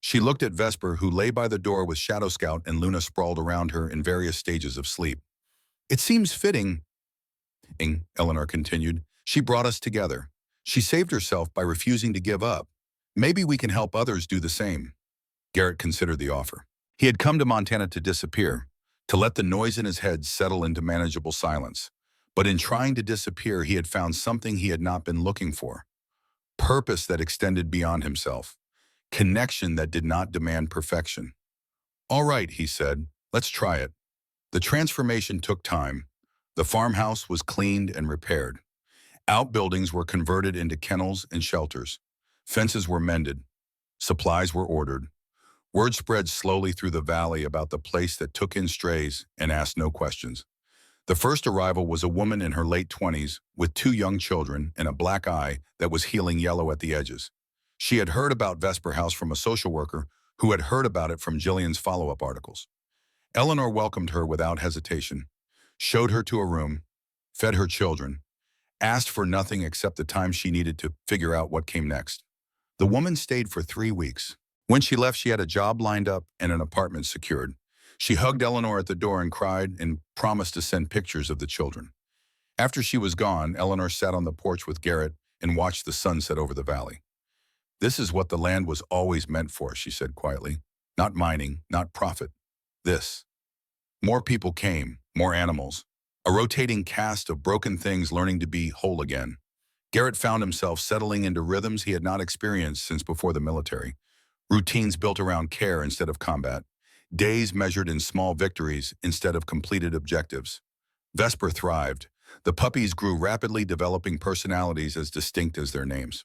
She looked at Vesper, who lay by the door with Shadow Scout and Luna sprawled around her in various stages of sleep. It seems fitting, Eleanor continued. She brought us together. She saved herself by refusing to give up. Maybe we can help others do the same. Garrett considered the offer. He had come to Montana to disappear, to let the noise in his head settle into manageable silence. But in trying to disappear, he had found something he had not been looking for. Purpose that extended beyond himself. Connection that did not demand perfection. All right, he said, let's try it. The transformation took time. The farmhouse was cleaned and repaired. Outbuildings were converted into kennels and shelters. Fences were mended. Supplies were ordered. Word spread slowly through the valley about the place that took in strays and asked no questions. The first arrival was a woman in her late 20s with 2 young children and a black eye that was healing yellow at the edges. She had heard about Vesper House from a social worker who had heard about it from Jillian's follow-up articles. Eleanor welcomed her without hesitation, showed her to a room, fed her children, asked for nothing except the time she needed to figure out what came next. The woman stayed for 3 weeks. When she left, she had a job lined up and an apartment secured. She hugged Eleanor at the door and cried and promised to send pictures of the children. After she was gone, Eleanor sat on the porch with Garrett and watched the sunset over the valley. This is what the land was always meant for, she said quietly. Not mining, not profit. This. More people came, more animals. A rotating cast of broken things learning to be whole again. Garrett found himself settling into rhythms he had not experienced since before the military. Routines built around care instead of combat. Days measured in small victories instead of completed objectives. Vesper thrived. The puppies grew rapidly, developing personalities as distinct as their names.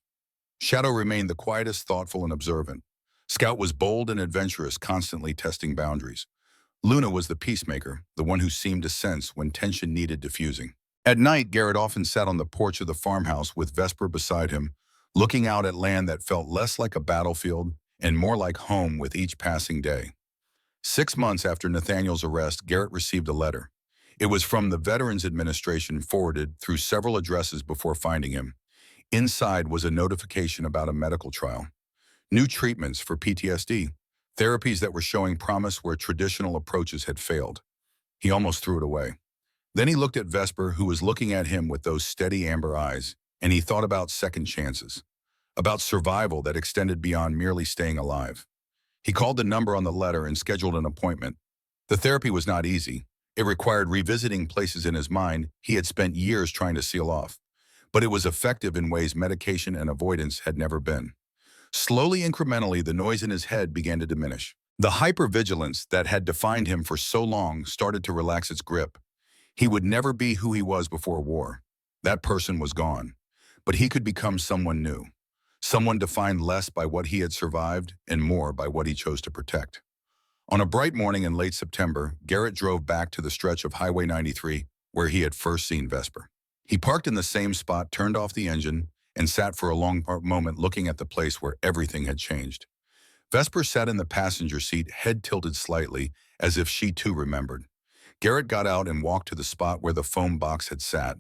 Shadow remained the quietest, thoughtful, and observant. Scout was bold and adventurous, constantly testing boundaries. Luna was the peacemaker, the one who seemed to sense when tension needed diffusing. At night, Garrett often sat on the porch of the farmhouse with Vesper beside him, looking out at land that felt less like a battlefield and more like home with each passing day. 6 months after Nathaniel's arrest, Garrett received a letter. It was from the Veterans Administration, forwarded through several addresses before finding him. Inside was a notification about a medical trial. New treatments for PTSD, therapies that were showing promise where traditional approaches had failed. He almost threw it away. Then he looked at Vesper, who was looking at him with those steady amber eyes, and he thought about second chances, about survival that extended beyond merely staying alive. He called the number on the letter and scheduled an appointment. The therapy was not easy. It required revisiting places in his mind he had spent years trying to seal off. But it was effective in ways medication and avoidance had never been. Slowly, incrementally, the noise in his head began to diminish. The hypervigilance that had defined him for so long started to relax its grip. He would never be who he was before war. That person was gone. But he could become someone new. Someone defined less by what he had survived and more by what he chose to protect. On a bright morning in late September, Garrett drove back to the stretch of Highway 93 where he had first seen Vesper. He parked in the same spot, turned off the engine, and sat for a long moment looking at the place where everything had changed. Vesper sat in the passenger seat, head tilted slightly, as if she too remembered. Garrett got out and walked to the spot where the foam box had sat.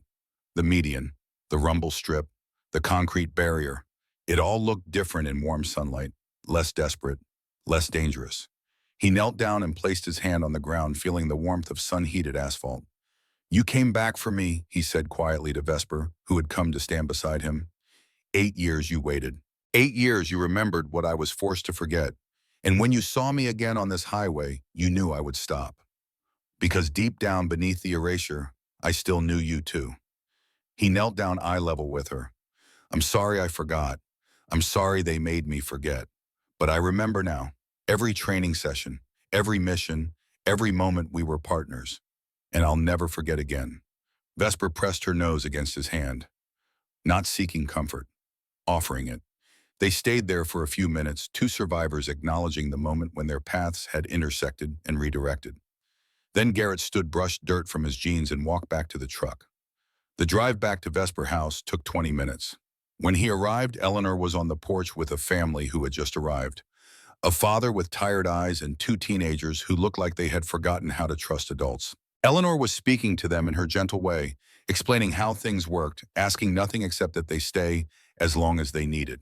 The median, the rumble strip, the concrete barrier. It all looked different in warm sunlight, less desperate, less dangerous. He knelt down and placed his hand on the ground, feeling the warmth of sun-heated asphalt. "You came back for me," he said quietly to Vesper, who had come to stand beside him. 8 years you waited. 8 years you remembered what I was forced to forget. And when you saw me again on this highway, you knew I would stop. Because deep down beneath the erasure, I still knew you too. He knelt down eye level with her. "I'm sorry I forgot. I'm sorry they made me forget. But I remember now. Every training session, every mission, every moment we were partners. And I'll never forget again." Vesper pressed her nose against his hand, not seeking comfort, offering it. They stayed there for a few minutes, two survivors acknowledging the moment when their paths had intersected and redirected. Then Garrett stood, brushed dirt from his jeans, and walked back to the truck. The drive back to Vesper House took 20 minutes. When he arrived, Eleanor was on the porch with a family who had just arrived. A father with tired eyes and two teenagers who looked like they had forgotten how to trust adults. Eleanor was speaking to them in her gentle way, explaining how things worked, asking nothing except that they stay as long as they needed.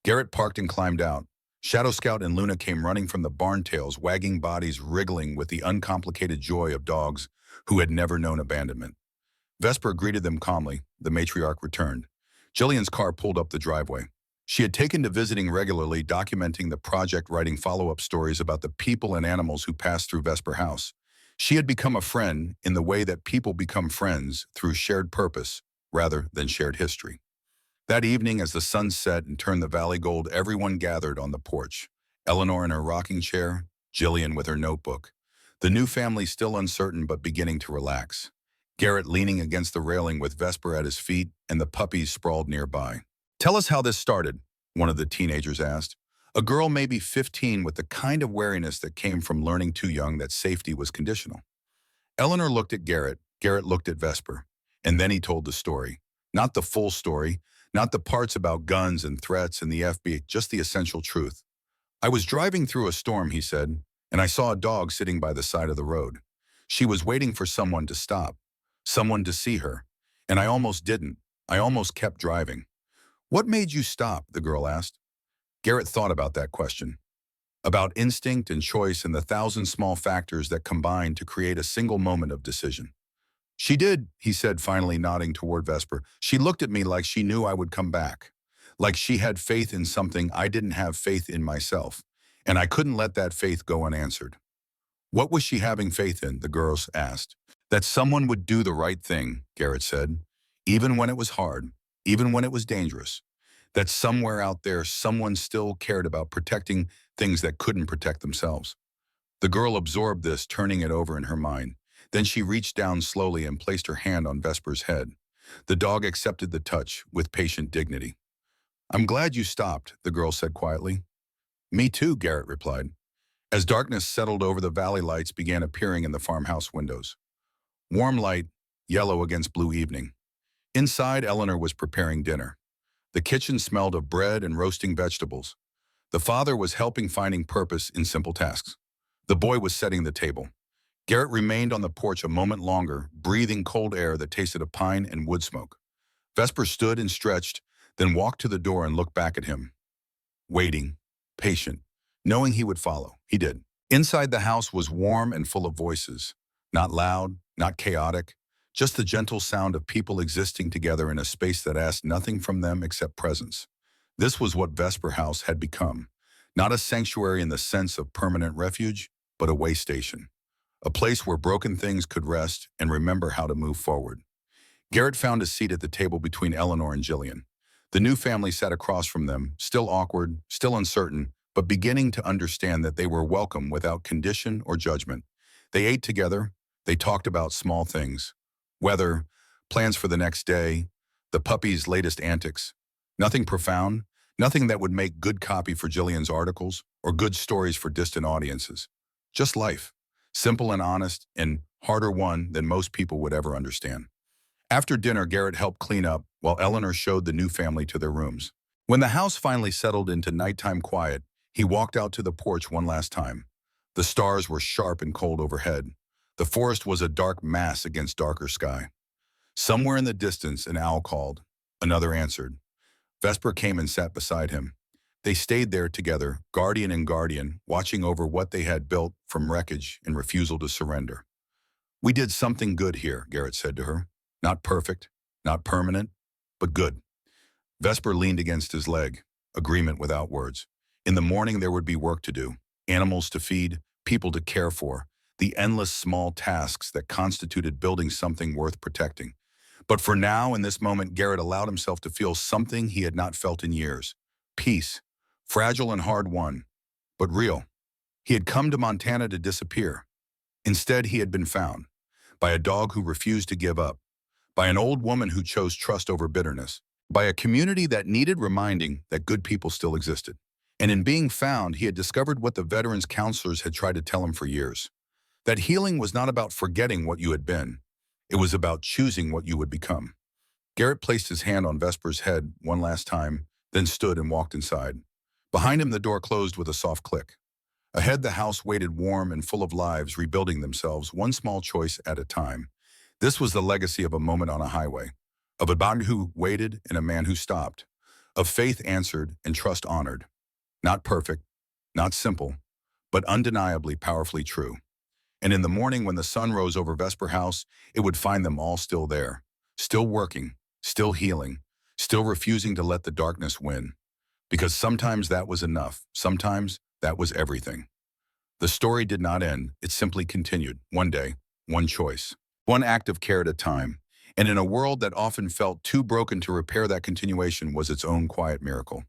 Garrett parked and climbed out. Shadow Scout and Luna came running from the barn tails, wagging bodies, wriggling with the uncomplicated joy of dogs who had never known abandonment. Vesper greeted them calmly. The matriarch returned. Jillian's car pulled up the driveway. She had taken to visiting regularly, documenting the project, writing follow-up stories about the people and animals who passed through Vesper House. She had become a friend in the way that people become friends, through shared purpose rather than shared history. That evening, as the sun set and turned the valley gold, everyone gathered on the porch. Eleanor in her rocking chair, Jillian with her notebook. The new family still uncertain but beginning to relax. Garrett leaning against the railing with Vesper at his feet and the puppies sprawled nearby. "Tell us how this started," one of the teenagers asked. A girl maybe 15 with the kind of wariness that came from learning too young that safety was conditional. Eleanor looked at Garrett. Garrett looked at Vesper. And then he told the story. Not the full story, not the parts about guns and threats and the FBI, just the essential truth. "I was driving through a storm," he said, "and I saw a dog sitting by the side of the road. She was waiting for someone to stop, someone to see her. And I almost didn't. I almost kept driving." "What made you stop?" the girl asked. Garrett thought about that question. About instinct and choice and the thousand small factors that combine to create a single moment of decision. "She did," he said, finally nodding toward Vesper. "She looked at me like she knew I would come back. Like she had faith in something I didn't have faith in myself. And I couldn't let that faith go unanswered." "What was she having faith in?" the girls asked. "That someone would do the right thing," Garrett said. "Even when it was hard, even when it was dangerous. That somewhere out there, someone still cared about protecting things that couldn't protect themselves." The girl absorbed this, turning it over in her mind. Then she reached down slowly and placed her hand on Vesper's head. The dog accepted the touch with patient dignity. "I'm glad you stopped," the girl said quietly. "Me too," Garrett replied. As darkness settled over, the valley, lights began appearing in the farmhouse windows. Warm light, yellow against blue evening. Inside, Eleanor was preparing dinner. The kitchen smelled of bread and roasting vegetables. The father was helping, finding purpose in simple tasks. The boy was setting the table. Garrett remained on the porch a moment longer, breathing cold air that tasted of pine and wood smoke. Vesper stood and stretched, then walked to the door and looked back at him, waiting, patient, knowing he would follow. He did. Inside the house was warm and full of voices, not loud, not chaotic, just the gentle sound of people existing together in a space that asked nothing from them except presence. This was what Vesper House had become, not a sanctuary in the sense of permanent refuge, but a way station, a place where broken things could rest and remember how to move forward. Garrett found a seat at the table between Eleanor and Jillian. The new family sat across from them, still awkward, still uncertain, but beginning to understand that they were welcome without condition or judgment. They ate together. They talked about small things: weather, plans for the next day, the puppy's latest antics. Nothing profound, nothing that would make good copy for Jillian's articles or good stories for distant audiences. Just life, simple and honest, and harder won than most people would ever understand. After dinner, Garrett helped clean up while Eleanor showed the new family to their rooms. When the house finally settled into nighttime quiet, he walked out to the porch one last time. The stars were sharp and cold overhead. The forest was a dark mass against darker sky. Somewhere in the distance, an owl called. Another answered. Vesper came and sat beside him. They stayed there together, guardian and guardian, watching over what they had built from wreckage and refusal to surrender. "We did something good here," Garrett said to her. "Not perfect, not permanent, but good." Vesper leaned against his leg, agreement without words. In the morning there would be work to do, animals to feed, people to care for, the endless small tasks that constituted building something worth protecting. But for now, in this moment, Garrett allowed himself to feel something he had not felt in years. Peace, fragile and hard-won, but real. He had come to Montana to disappear. Instead, he had been found by a dog who refused to give up, by an old woman who chose trust over bitterness, by a community that needed reminding that good people still existed. And in being found, he had discovered what the veterans' counselors had tried to tell him for years: that healing was not about forgetting what you had been. It was about choosing what you would become. Garrett placed his hand on Vesper's head one last time, then stood and walked inside. Behind him, the door closed with a soft click. Ahead, the house waited warm and full of lives rebuilding themselves, one small choice at a time. This was the legacy of a moment on a highway, of a man who waited and a man who stopped, of faith answered and trust honored. Not perfect, not simple, but undeniably powerfully true. And in the morning when the sun rose over Vesper House, it would find them all still there, still working, still healing, still refusing to let the darkness win. Because sometimes that was enough, sometimes that was everything. The story did not end, it simply continued, one day, one choice, one act of care at a time. And in a world that often felt too broken to repair, that continuation was its own quiet miracle.